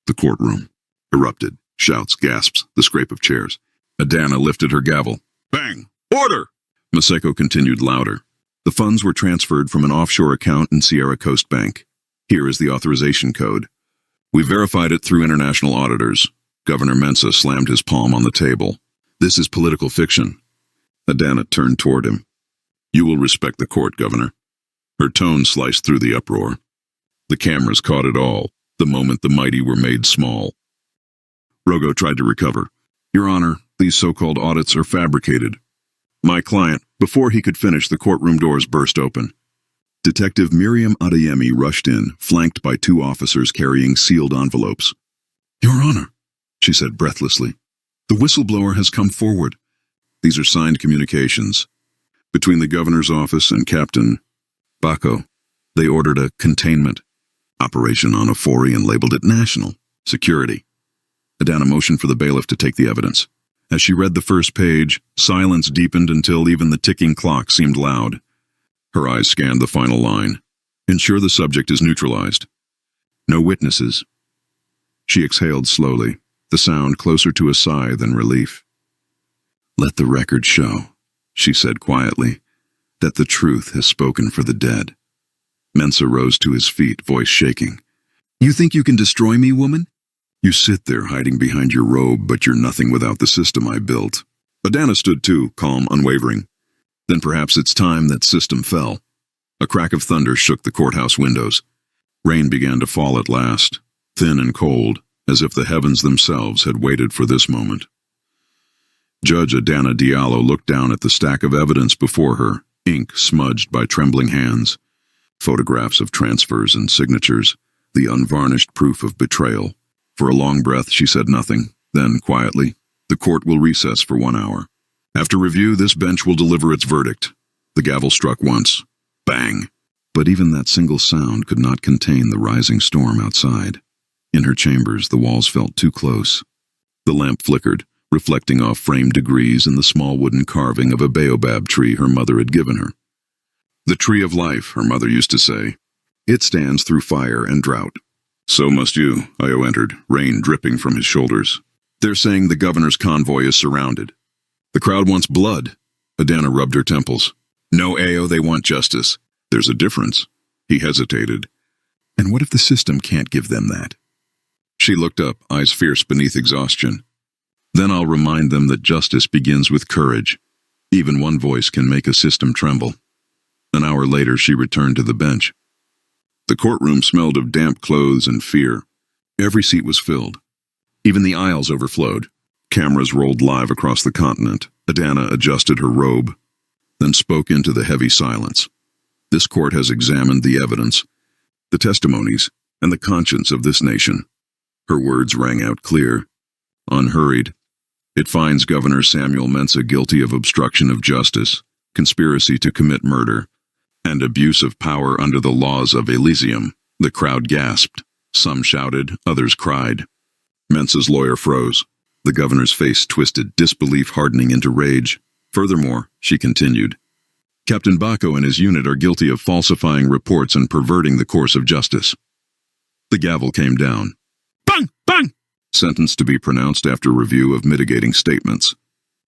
The courtroom erupted. Shouts, gasps, the scrape of chairs. Adana lifted her gavel. Bang! Order! Maseko continued louder. The funds were transferred from an offshore account in Sierra Coast Bank. Here is the authorization code. We verified it through international auditors. Governor Mensah slammed his palm on the table. This is political fiction. Adana turned toward him. You will respect the court, Governor. Her tone sliced through the uproar. The cameras caught it all, the moment the mighty were made small. Rogo tried to recover. Your Honor, these so-called audits are fabricated. My client, before he could finish, the courtroom doors burst open. Detective Miriam Adeyemi rushed in, flanked by two officers carrying sealed envelopes. Your Honor, she said breathlessly, the whistleblower has come forward. These are signed communications. Between the governor's office and Captain Baco, they ordered a containment operation on Ofori and labeled it national security. Adana motioned for the bailiff to take the evidence. As she read the first page, silence deepened until even the ticking clock seemed loud. Her eyes scanned the final line. Ensure the subject is neutralized. No witnesses. She exhaled slowly, the sound closer to a sigh than relief. Let the record show, she said quietly, that the truth has spoken for the dead. Mensah rose to his feet, voice shaking. You think you can destroy me, woman? You sit there hiding behind your robe, but you're nothing without the system I built. Adana stood too, calm, unwavering. Then perhaps it's time that system fell. A crack of thunder shook the courthouse windows. Rain began to fall at last, thin and cold, as if the heavens themselves had waited for this moment. Judge Adana Diallo looked down at the stack of evidence before her, ink smudged by trembling hands. Photographs of transfers and signatures, the unvarnished proof of betrayal. For a long breath, she said nothing. Then, quietly, the court will recess for 1 hour. After review, this bench will deliver its verdict. The gavel struck once. Bang! But even that single sound could not contain the rising storm outside. In her chambers, the walls felt too close. The lamp flickered, reflecting off framed degrees in the small wooden carving of a baobab tree her mother had given her. The tree of life, her mother used to say. It stands through fire and drought. So must you, Io entered, rain dripping from his shoulders. They're saying the governor's convoy is surrounded. The crowd wants blood. Adana rubbed her temples. No, Io, they want justice. There's a difference. He hesitated. And what if the system can't give them that? She looked up, eyes fierce beneath exhaustion. Then I'll remind them that justice begins with courage. Even one voice can make a system tremble. An hour later, she returned to the bench. The courtroom smelled of damp clothes and fear. Every seat was filled. Even the aisles overflowed. Cameras rolled live across the continent. Adana adjusted her robe, then spoke into the heavy silence. This court has examined the evidence, the testimonies, and the conscience of this nation. Her words rang out clear, unhurried. It finds Governor Samuel Mensah guilty of obstruction of justice, conspiracy to commit murder, and abuse of power under the laws of Elysium. The crowd gasped. Some shouted, others cried. Mensah's lawyer froze. The governor's face twisted, disbelief hardening into rage. Furthermore, she continued, Captain Baco and his unit are guilty of falsifying reports and perverting the course of justice. The gavel came down. Bang! Bang! Sentence to be pronounced after review of mitigating statements.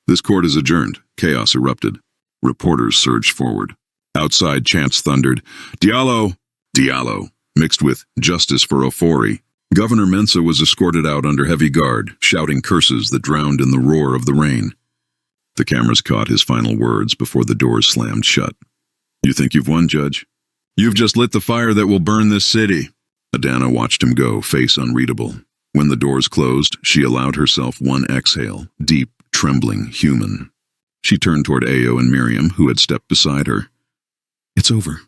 This court is adjourned. Chaos erupted. Reporters surged forward. Outside, chants thundered, Diallo! Diallo, mixed with justice for Ofori. Governor Mensah was escorted out under heavy guard, shouting curses that drowned in the roar of the rain. The cameras caught his final words before the doors slammed shut. You think you've won, Judge? You've just lit the fire that will burn this city. Adana watched him go, face unreadable. When the doors closed, she allowed herself one exhale, deep, trembling, human. She turned toward Ayo and Miriam, who had stepped beside her. It's over,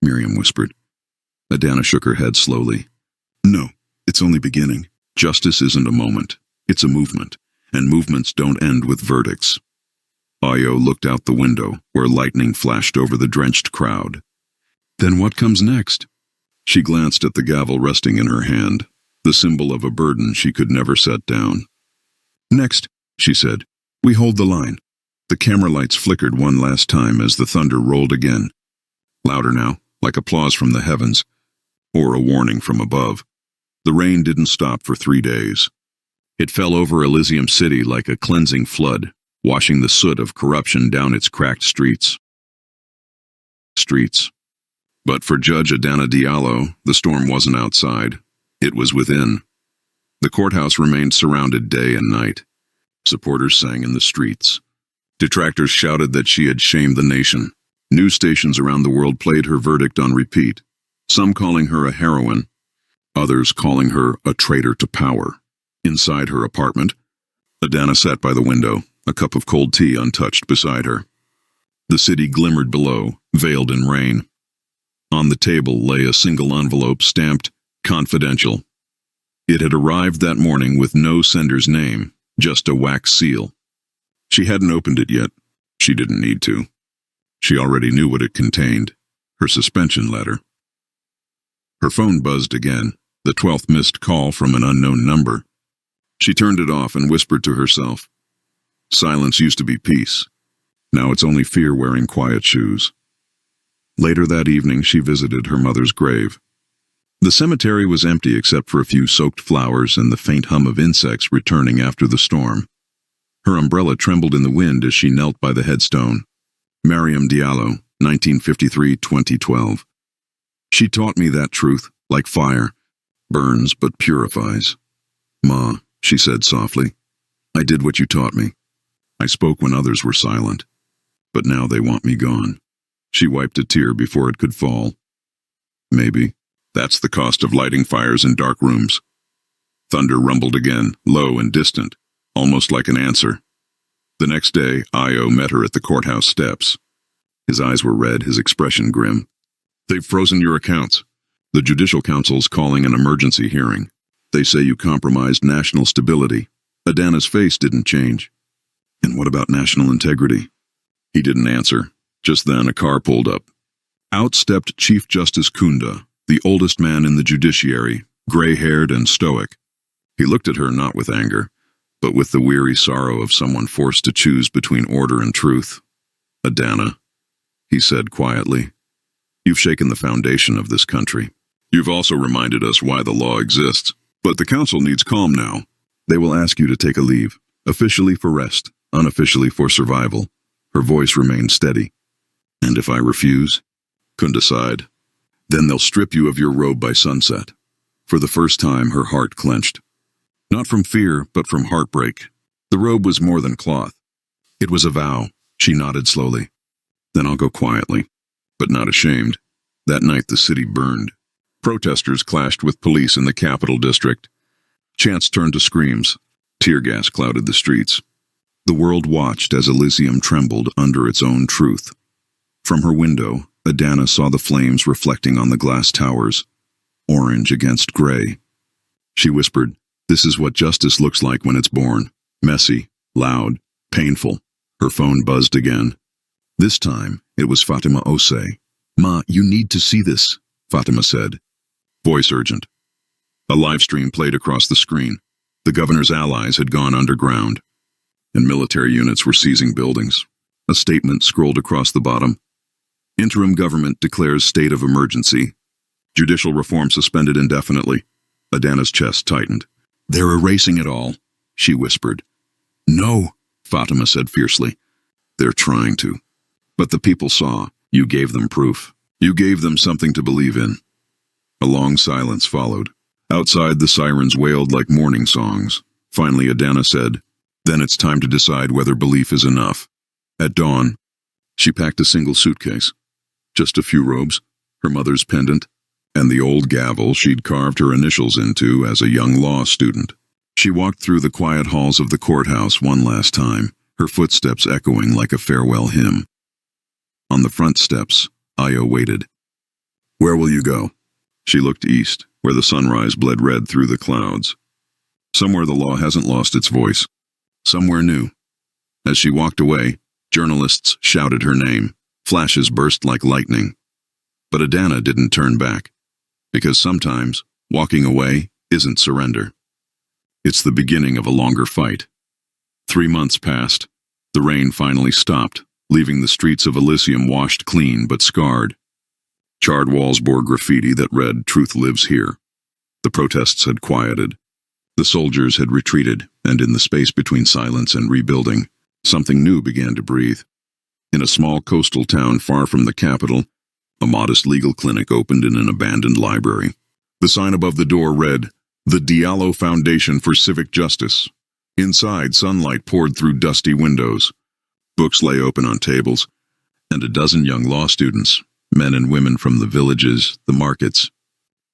Miriam whispered. Adana shook her head slowly. No, it's only beginning. Justice isn't a moment. It's a movement, and movements don't end with verdicts. Ayo looked out the window, where lightning flashed over the drenched crowd. Then what comes next? She glanced at the gavel resting in her hand, the symbol of a burden she could never set down. Next, she said, we hold the line. The camera lights flickered one last time as the thunder rolled again. Louder now, like applause from the heavens, or a warning from above. The rain didn't stop for 3 days. It fell over Elysium City like a cleansing flood, washing the soot of corruption down its cracked streets. But for Judge Adana Diallo, the storm wasn't outside. It was within. The courthouse remained surrounded day and night. Supporters sang in the streets. Detractors shouted that she had shamed the nation. News stations around the world played her verdict on repeat, some calling her a heroine, others calling her a traitor to power. Inside her apartment, Adana sat by the window, a cup of cold tea untouched beside her. The city glimmered below, veiled in rain. On the table lay a single envelope stamped, confidential. It had arrived that morning with no sender's name, just a wax seal. She hadn't opened it yet. She didn't need to. She already knew what it contained, her suspension letter. Her phone buzzed again, the 12th missed call from an unknown number. She turned it off and whispered to herself. Silence used to be peace. Now it's only fear wearing quiet shoes. Later that evening, she visited her mother's grave. The cemetery was empty except for a few soaked flowers and the faint hum of insects returning after the storm. Her umbrella trembled in the wind as she knelt by the headstone. Mariam Diallo, 1953-2012. She taught me that truth, like fire, burns but purifies. Ma, she said softly, I did what you taught me. I spoke when others were silent, but now they want me gone. She wiped a tear before it could fall. Maybe that's the cost of lighting fires in dark rooms. Thunder rumbled again, low and distant, almost like an answer. The next day, Ayo met her at the courthouse steps. His eyes were red, his expression grim. They've frozen your accounts. The Judicial Council's calling an emergency hearing. They say you compromised national stability. Adana's face didn't change. And what about national integrity? He didn't answer. Just then, a car pulled up. Out stepped Chief Justice Kunda, the oldest man in the judiciary, gray-haired and stoic. He looked at her not with anger, but with the weary sorrow of someone forced to choose between order and truth. Adana, he said quietly, you've shaken the foundation of this country. You've also reminded us why the law exists. But the council needs calm now. They will ask you to take a leave, officially for rest, unofficially for survival. Her voice remained steady. And if I refuse? Kunda sighed. Then they'll strip you of your robe by sunset. For the first time, her heart clenched. Not from fear, but from heartbreak. The robe was more than cloth. It was a vow. She nodded slowly. Then I'll go quietly, but not ashamed. That night the city burned. Protesters clashed with police in the capital district. Chants turned to screams. Tear gas clouded the streets. The world watched as Elysium trembled under its own truth. From her window, Adana saw the flames reflecting on the glass towers, orange against gray. She whispered, "This is what justice looks like when it's born. Messy, loud, painful." Her phone buzzed again. This time, it was Fatima Osei. "Ma, you need to see this," Fatima said. Voice urgent. A live stream played across the screen. The governor's allies had gone underground, and military units were seizing buildings. A statement scrolled across the bottom. Interim government declares state of emergency. Judicial reform suspended indefinitely. Adana's chest tightened. "They're erasing it all," she whispered. "No," Fatima said fiercely. "They're trying to. But the people saw. You gave them proof. You gave them something to believe in." A long silence followed. Outside, the sirens wailed like mourning songs. Finally, Adana said, "Then it's time to decide whether belief is enough." At dawn, she packed a single suitcase. Just a few robes, her mother's pendant, and the old gavel she'd carved her initials into as a young law student. She walked through the quiet halls of the courthouse one last time, her footsteps echoing like a farewell hymn. On the front steps, Io waited. "Where will you go?" She looked east, where the sunrise bled red through the clouds. Somewhere the law hasn't lost its voice. Somewhere new. As she walked away, journalists shouted her name. Flashes burst like lightning. But Adana didn't turn back. Because sometimes, walking away isn't surrender. It's the beginning of a longer fight. 3 months passed. The rain finally stopped, leaving the streets of Elysium washed clean but scarred. Charred walls bore graffiti that read, "Truth lives here." The protests had quieted. The soldiers had retreated, and in the space between silence and rebuilding, something new began to breathe. In a small coastal town far from the capital, a modest legal clinic opened in an abandoned library. The sign above the door read, "The Diallo Foundation for Civic Justice." Inside, sunlight poured through dusty windows. Books lay open on tables, and a dozen young law students, men and women from the villages, the markets,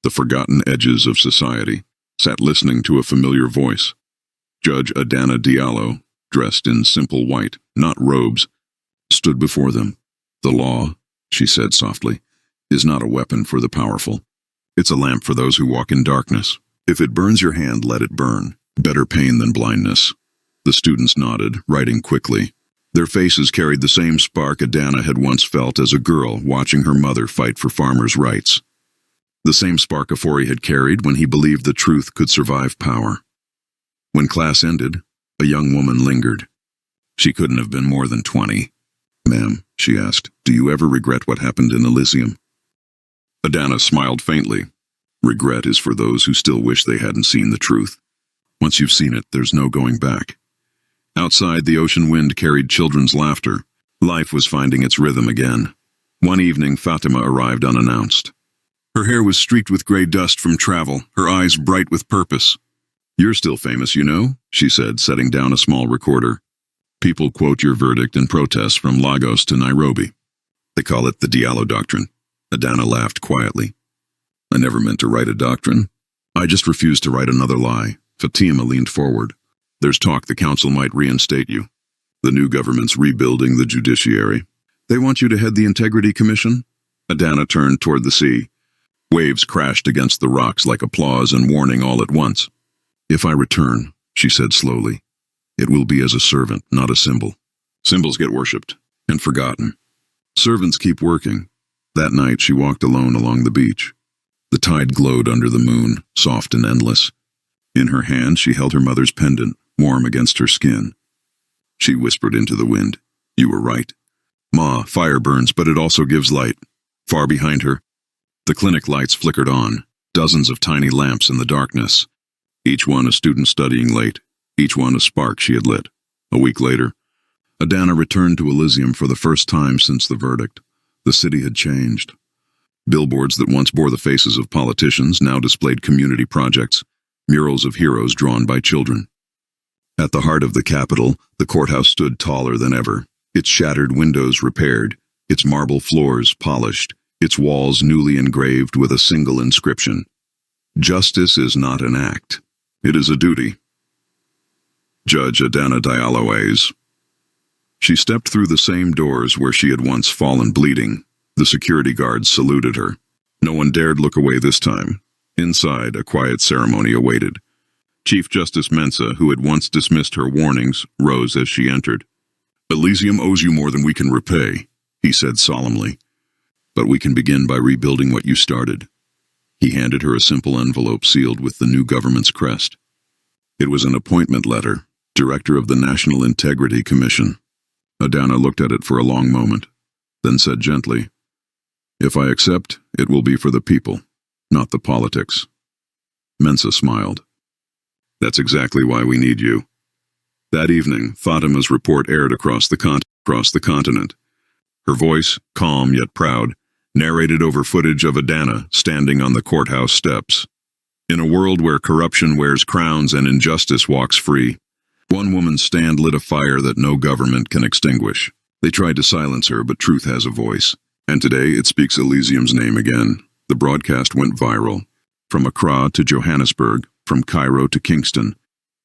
the forgotten edges of society, sat listening to a familiar voice. Judge Adana Diallo, dressed in simple white, not robes, stood before them. "The law," she said softly, "is not a weapon for the powerful. It's a lamp for those who walk in darkness. If it burns your hand, let it burn. Better pain than blindness." The students nodded, writing quickly. Their faces carried the same spark Adana had once felt as a girl watching her mother fight for farmers' rights. The same spark Afori had carried when he believed the truth could survive power. When class ended, a young woman lingered. She couldn't have been more than 20. "Ma'am," she asked, "do you ever regret what happened in Elysium?" Adana smiled faintly. "Regret is for those who still wish they hadn't seen the truth. Once you've seen it, there's no going back." Outside, the ocean wind carried children's laughter. Life was finding its rhythm again. One evening, Fatima arrived unannounced. Her hair was streaked with gray dust from travel, her eyes bright with purpose. "You're still famous, you know," she said, setting down a small recorder. "People quote your verdict in protests from Lagos to Nairobi. They call it the Diallo Doctrine." Adana laughed quietly. "I never meant to write a doctrine. I just refused to write another lie." Fatima leaned forward. "There's talk the council might reinstate you. The new government's rebuilding the judiciary. They want you to head the Integrity Commission." Adana turned toward the sea. Waves crashed against the rocks like applause and warning all at once. "If I return," she said slowly, "it will be as a servant, not a symbol. Symbols get worshipped and forgotten. Servants keep working." That night she walked alone along the beach. The tide glowed under the moon, soft and endless. In her hand she held her mother's pendant, warm against her skin. She whispered into the wind, "You were right. Ma, fire burns, but it also gives light." Far behind her, the clinic lights flickered on, dozens of tiny lamps in the darkness. Each one a student studying late, each one a spark she had lit. A week later, Adana returned to Elysium for the first time since the verdict. The city had changed. Billboards that once bore the faces of politicians now displayed community projects. murals of heroes drawn by children. At the heart of the Capitol, the courthouse stood taller than ever, its shattered windows repaired, its marble floors polished, its walls newly engraved with a single inscription. Justice is not an act. It is a duty. Judge Adana Dialloways. She stepped through the same doors where she had once fallen bleeding. The security guards saluted her. No one dared look away this time. Inside, a quiet ceremony awaited. Chief Justice Mensah, who had once dismissed her warnings, rose as she entered. "Elysium owes you more than we can repay," he said solemnly. "But we can begin by rebuilding what you started." He handed her a simple envelope sealed with the new government's crest. It was an appointment letter, Director of the National Integrity Commission. Adana looked at it for a long moment, then said gently, "If I accept, it will be for the people, not the politics." Mensah smiled. "That's exactly why we need you." That evening, Fatima's report aired across the continent. Her voice, calm yet proud, narrated over footage of Adana standing on the courthouse steps. In a world where corruption wears crowns and injustice walks free, one woman's stand lit a fire that no government can extinguish. They tried to silence her, but truth has a voice. And today it speaks Elysium's name again. The broadcast went viral. From Accra to Johannesburg, from Cairo to Kingston,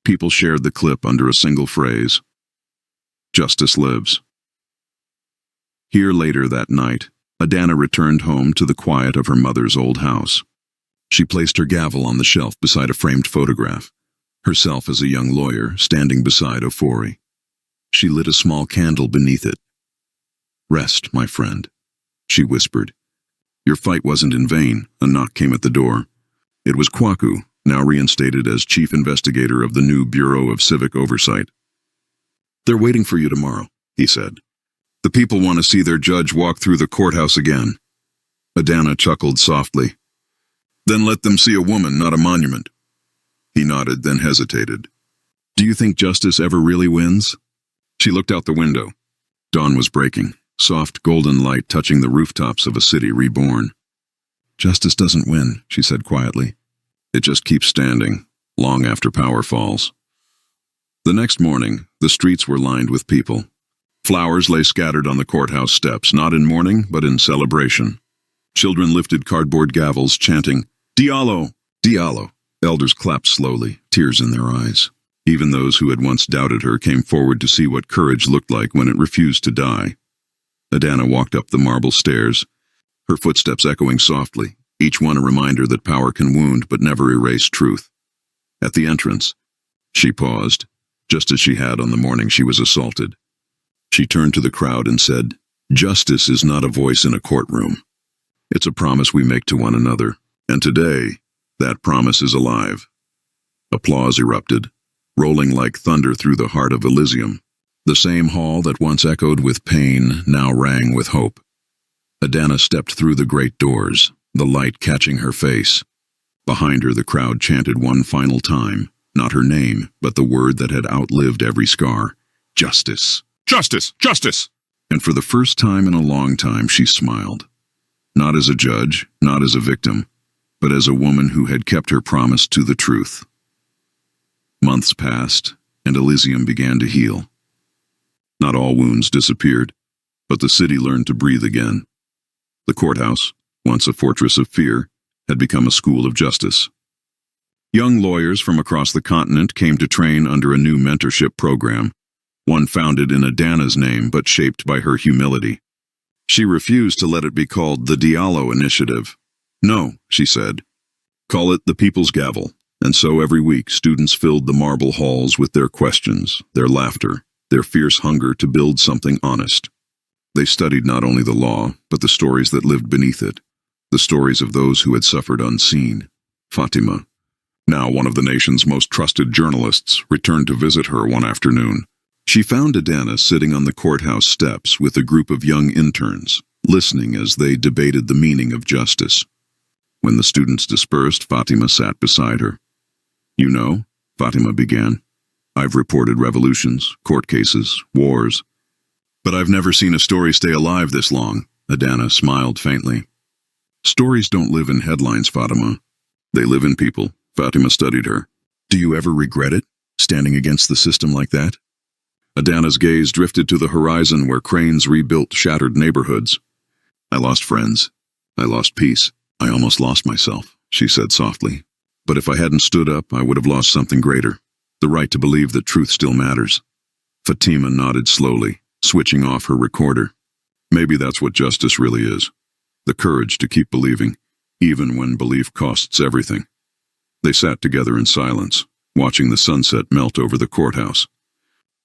people shared the clip under a single phrase: "Justice lives." Here later that night, Adana returned home to the quiet of her mother's old house. She placed her gavel on the shelf beside a framed photograph, herself as a young lawyer standing beside Ofori. She lit a small candle beneath it. "Rest, my friend," she whispered. "Your fight wasn't in vain." A knock came at the door. It was Kwaku, now reinstated as chief investigator of the new Bureau of Civic Oversight. "They're waiting for you tomorrow," he said. "The people want to see their judge walk through the courthouse again." Adana chuckled softly. "Then let them see a woman, not a monument." He nodded, then hesitated. "Do you think justice ever really wins?" She looked out the window. Dawn was breaking, soft golden light touching the rooftops of a city reborn. "Justice doesn't win," she said quietly. "It just keeps standing, long after power falls." The next morning, the streets were lined with people. Flowers lay scattered on the courthouse steps, not in mourning, but in celebration. Children lifted cardboard gavels, chanting, "Diallo! Diallo!" Elders clapped slowly, tears in their eyes. Even those who had once doubted her came forward to see what courage looked like when it refused to die. Adana walked up the marble stairs, her footsteps echoing softly, each one a reminder that power can wound but never erase truth. At the entrance, she paused, just as she had on the morning she was assaulted. She turned to the crowd and said, "Justice is not a voice in a courtroom. It's a promise we make to one another, and today, that promise is alive." Applause erupted, rolling like thunder through the heart of Elysium. The same hall that once echoed with pain now rang with hope. Adana stepped through the great doors, the light catching her face. Behind her the crowd chanted one final time, not her name, but the word that had outlived every scar: "Justice! Justice! Justice!" And for the first time in a long time she smiled. Not as a judge, not as a victim, but as a woman who had kept her promise to the truth. Months passed, and Elysium began to heal. Not all wounds disappeared, but the city learned to breathe again. The courthouse, once a fortress of fear, had become a school of justice. Young lawyers from across the continent came to train under a new mentorship program, one founded in Adana's name but shaped by her humility. She refused to let it be called the Diallo Initiative. "No," she said. "Call it the People's Gavel." And so every week students filled the marble halls with their questions, their laughter, their fierce hunger to build something honest. They studied not only the law, but the stories that lived beneath it, the stories of those who had suffered unseen. Fatima, now one of the nation's most trusted journalists, returned to visit her one afternoon. She found Adana sitting on the courthouse steps with a group of young interns, listening as they debated the meaning of justice. When the students dispersed, Fatima sat beside her. "You know," Fatima began, "I've reported revolutions, court cases, wars. But I've never seen a story stay alive this long." Adana smiled faintly. "Stories don't live in headlines, Fatima. They live in people, Fatima studied her. Do you ever regret it, standing against the system like that? Adana's gaze drifted to the horizon where cranes rebuilt shattered neighborhoods. I lost friends. I lost peace. I almost lost myself, she said softly. But if I hadn't stood up, I would have lost something greater. The right to believe that truth still matters. Fatima nodded slowly, switching off her recorder. Maybe that's what justice really is. The courage to keep believing, even when belief costs everything. They sat together in silence, watching the sunset melt over the courthouse.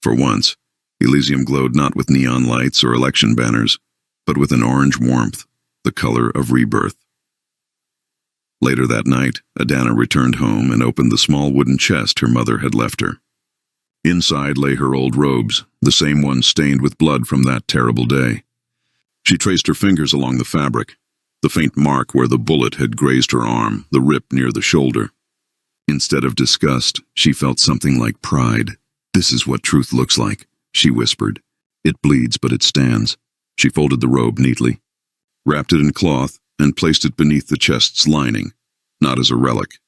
For once, Elysium glowed not with neon lights or election banners, but with an orange warmth, the color of rebirth. Later that night, Adana returned home and opened the small wooden chest her mother had left her. Inside lay her old robes, the same ones stained with blood from that terrible day. She traced her fingers along the fabric, the faint mark where the bullet had grazed her arm, the rip near the shoulder. Instead of disgust, she felt something like pride. This is what truth looks like, she whispered. It bleeds, but it stands. She folded the robe neatly, wrapped it in cloth, and placed it beneath the chest's lining, not as a relic,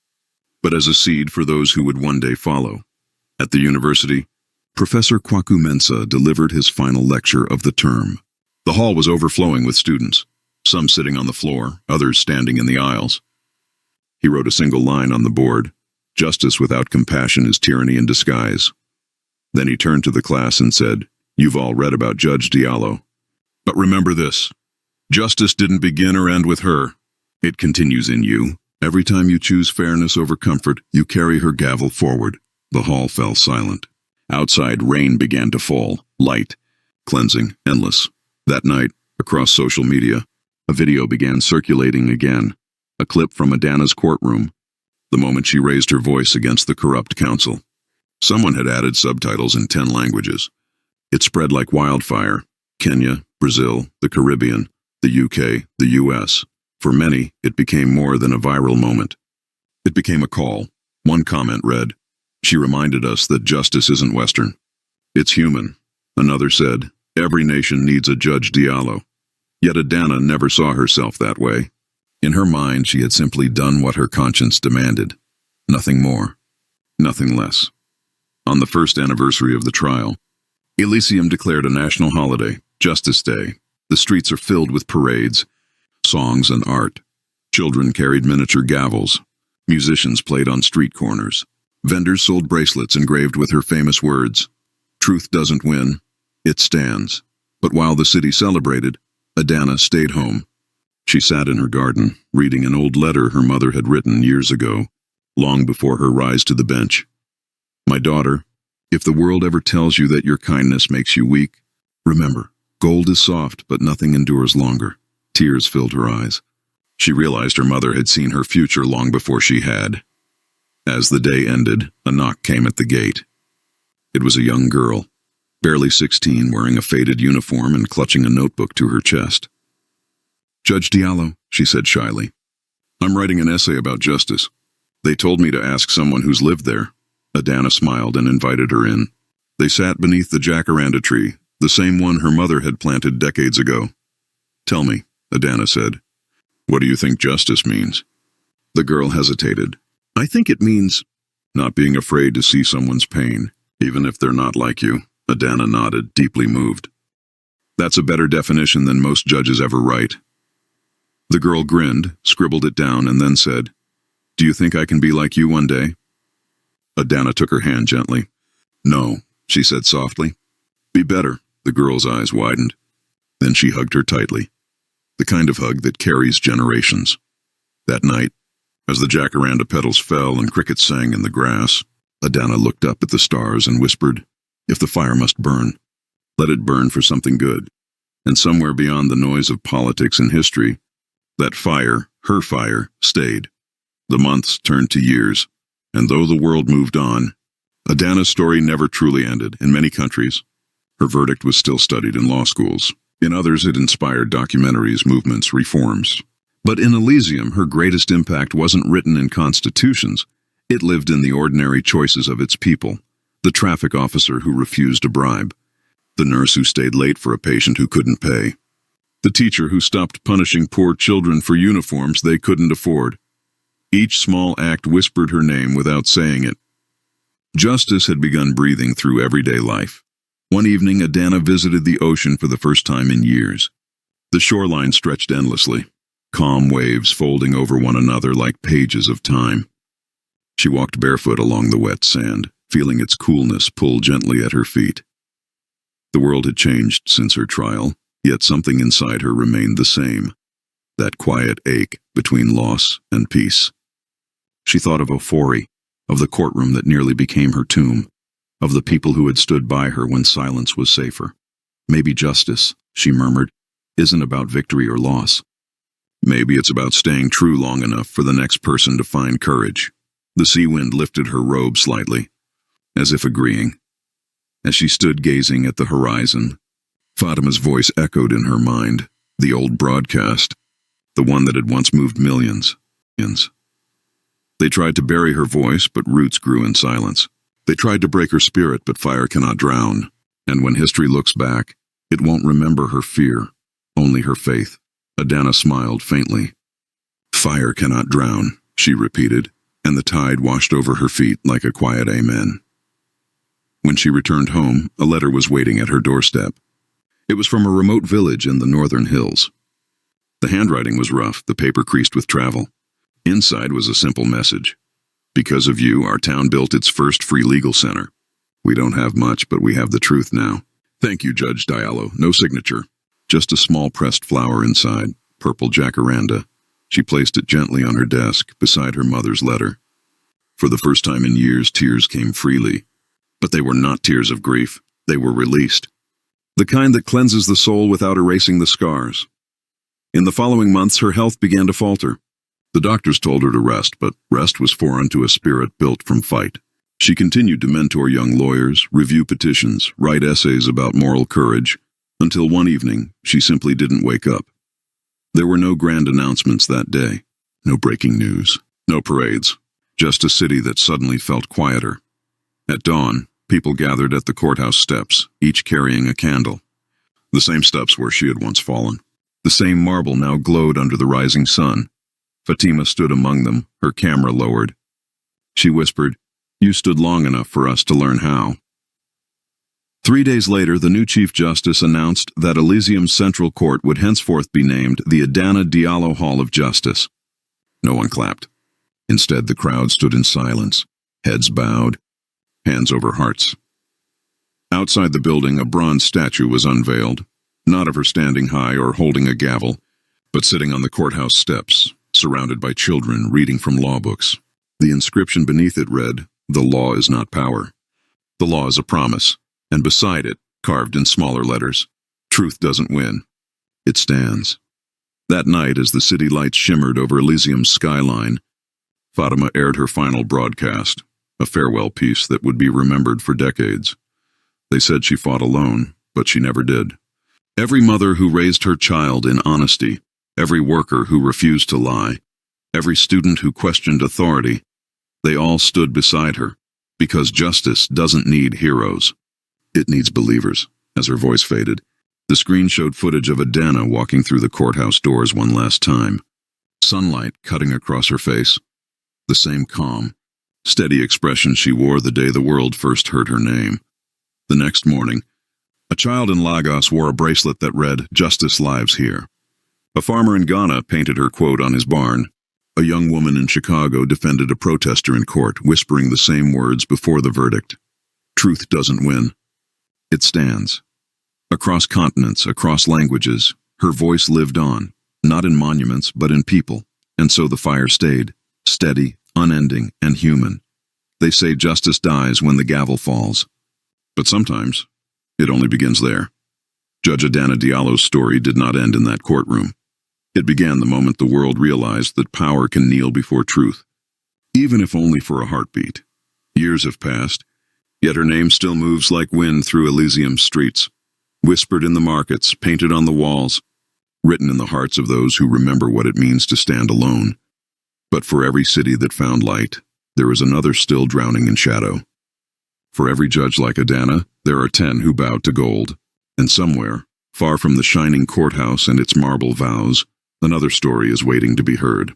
but as a seed for those who would one day follow. At the university, Professor Kwaku Mensah delivered his final lecture of the term. The hall was overflowing with students, some sitting on the floor, others standing in the aisles. He wrote a single line on the board: "Justice without compassion is tyranny in disguise." Then he turned to the class and said, "You've all read about Judge Diallo. But remember this. Justice didn't begin or end with her. It continues in you. Every time you choose fairness over comfort, you carry her gavel forward." The hall fell silent. Outside, rain began to fall, light, cleansing, endless. That night, across social media, a video began circulating again, a clip from Adana's courtroom, the moment she raised her voice against the corrupt council. Someone had added subtitles in 10 languages. It spread like wildfire. Kenya, Brazil, the Caribbean, the UK, the US. For many, it became more than a viral moment. It became a call. One comment read, "She reminded us that justice isn't Western. It's human." Another said, "Every nation needs a Judge Diallo." Yet Adana never saw herself that way. In her mind, she had simply done what her conscience demanded. Nothing more. Nothing less. On the first anniversary of the trial, Elysium declared a national holiday, Justice Day. The streets are filled with parades, songs, and art. Children carried miniature gavels. Musicians played on street corners. Vendors sold bracelets engraved with her famous words, "Truth doesn't win, it stands." But while the city celebrated, Adana stayed home. She sat in her garden, reading an old letter her mother had written years ago, long before her rise to the bench. "My daughter, if the world ever tells you that your kindness makes you weak, remember, gold is soft, but nothing endures longer." Tears filled her eyes. She realized her mother had seen her future long before she had. As the day ended, a knock came at the gate. It was a young girl, barely 16, wearing a faded uniform and clutching a notebook to her chest. "Judge Diallo," she said shyly. "I'm writing an essay about justice. They told me to ask someone who's lived there." Adana smiled and invited her in. They sat beneath the jacaranda tree, the same one her mother had planted decades ago. "Tell me," Adana said, "what do you think justice means?" The girl hesitated. "I think it means not being afraid to see someone's pain, even if they're not like you." Adana nodded, deeply moved. "That's a better definition than most judges ever write." The girl grinned, scribbled it down, and then said, "Do you think I can be like you one day?" Adana took her hand gently. "No," she said softly. "Be better." The girl's eyes widened. Then she hugged her tightly, the kind of hug that carries generations. That night, as the jacaranda petals fell and crickets sang in the grass, Adana looked up at the stars and whispered, "If the fire must burn, let it burn for something good." And somewhere beyond the noise of politics and history, that fire, her fire, stayed. The months turned to years, and though the world moved on, Adana's story never truly ended. In many countries, her verdict was still studied in law schools. In others, it inspired documentaries, movements, reforms. But in Elysium, her greatest impact wasn't written in constitutions. It lived in the ordinary choices of its people. The traffic officer who refused a bribe. The nurse who stayed late for a patient who couldn't pay. The teacher who stopped punishing poor children for uniforms they couldn't afford. Each small act whispered her name without saying it. Justice had begun breathing through everyday life. One evening, Adana visited the ocean for the first time in years. The shoreline stretched endlessly, calm waves folding over one another like pages of time. She walked barefoot along the wet sand, feeling its coolness pull gently at her feet. The world had changed since her trial, yet something inside her remained the same, that quiet ache between loss and peace. She thought of Ofori, of the courtroom that nearly became her tomb, of the people who had stood by her when silence was safer. Maybe justice, she murmured, isn't about victory or loss. Maybe it's about staying true long enough for the next person to find courage. The sea wind lifted her robe slightly, as if agreeing. As she stood gazing at the horizon, Fatima's voice echoed in her mind, the old broadcast, the one that had once moved millions. They tried to bury her voice, but roots grew in silence. They tried to break her spirit, but fire cannot drown. And when history looks back, it won't remember her fear, only her faith. Adana smiled faintly. Fire cannot drown, she repeated, and the tide washed over her feet like a quiet amen. When she returned home, a letter was waiting at her doorstep. It was from a remote village in the northern hills. The handwriting was rough, the paper creased with travel. Inside was a simple message. Because of you, our town built its first free legal center. We don't have much, but we have the truth now. Thank you, Judge Diallo. No signature. Just a small pressed flower inside, purple jacaranda. She placed it gently on her desk, beside her mother's letter. For the first time in years, tears came freely. But they were not tears of grief. They were released. The kind that cleanses the soul without erasing the scars. In the following months, her health began to falter. The doctors told her to rest, but rest was foreign to a spirit built from fight. She continued to mentor young lawyers, review petitions, write essays about moral courage, until one evening, she simply didn't wake up. There were no grand announcements that day, no breaking news, no parades, just a city that suddenly felt quieter. At dawn, people gathered at the courthouse steps, each carrying a candle. The same steps where she had once fallen. The same marble now glowed under the rising sun. Fatima stood among them, her camera lowered. She whispered, "You stood long enough for us to learn how." 3 days later, the new Chief Justice announced that Elysium's Central Court would henceforth be named the Adana Diallo Hall of Justice. No one clapped. Instead, the crowd stood in silence, heads bowed, hands over hearts. Outside the building, a bronze statue was unveiled, not of her standing high or holding a gavel, but sitting on the courthouse steps, surrounded by children reading from law books. The inscription beneath it read, "The law is not power. The law is a promise." And beside it, carved in smaller letters, "Truth doesn't win. It stands." That night, as the city lights shimmered over Elysium's skyline, Fatima aired her final broadcast, a farewell piece that would be remembered for decades. They said she fought alone, but she never did. Every mother who raised her child in honesty, every worker who refused to lie, every student who questioned authority, they all stood beside her, because justice doesn't need heroes. It needs believers. As her voice faded, the screen showed footage of Adana walking through the courthouse doors one last time. Sunlight cutting across her face. The same calm, steady expression she wore the day the world first heard her name. The next morning, a child in Lagos wore a bracelet that read, "Justice lives here." A farmer in Ghana painted her quote on his barn. A young woman in Chicago defended a protester in court, whispering the same words before the verdict. Truth doesn't win. It stands. Across continents, across languages, her voice lived on, not in monuments, but in people. And so the fire stayed, steady, unending, and human. They say justice dies when the gavel falls. But sometimes, it only begins there. Judge Adana Diallo's story did not end in that courtroom. It began the moment the world realized that power can kneel before truth, even if only for a heartbeat. Years have passed, yet her name still moves like wind through Elysium's streets, whispered in the markets, painted on the walls, written in the hearts of those who remember what it means to stand alone. But for every city that found light, there is another still drowning in shadow. For every judge like Adana, there are 10 who bowed to gold. And somewhere, far from the shining courthouse and its marble vows, another story is waiting to be heard.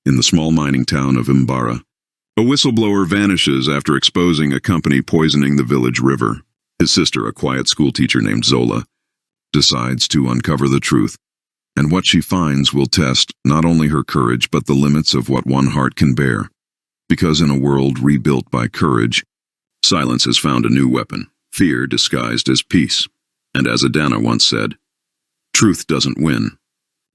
in the small mining town of Imbara. A whistleblower vanishes after exposing a company poisoning the village river. His sister, a quiet schoolteacher named Zola, decides to uncover the truth, and what she finds will test not only her courage but the limits of what one heart can bear. Because in a world rebuilt by courage, silence has found a new weapon, fear disguised as peace. And as Adana once said, truth doesn't win.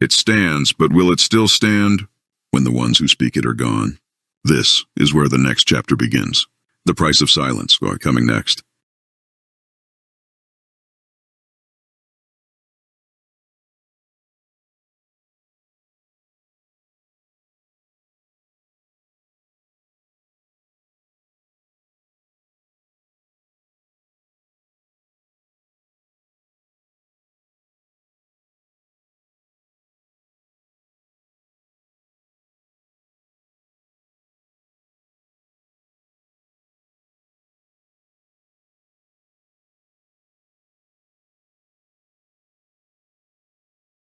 It stands, but will it still stand when the ones who speak it are gone? This is where the next chapter begins. The price of silence, coming next.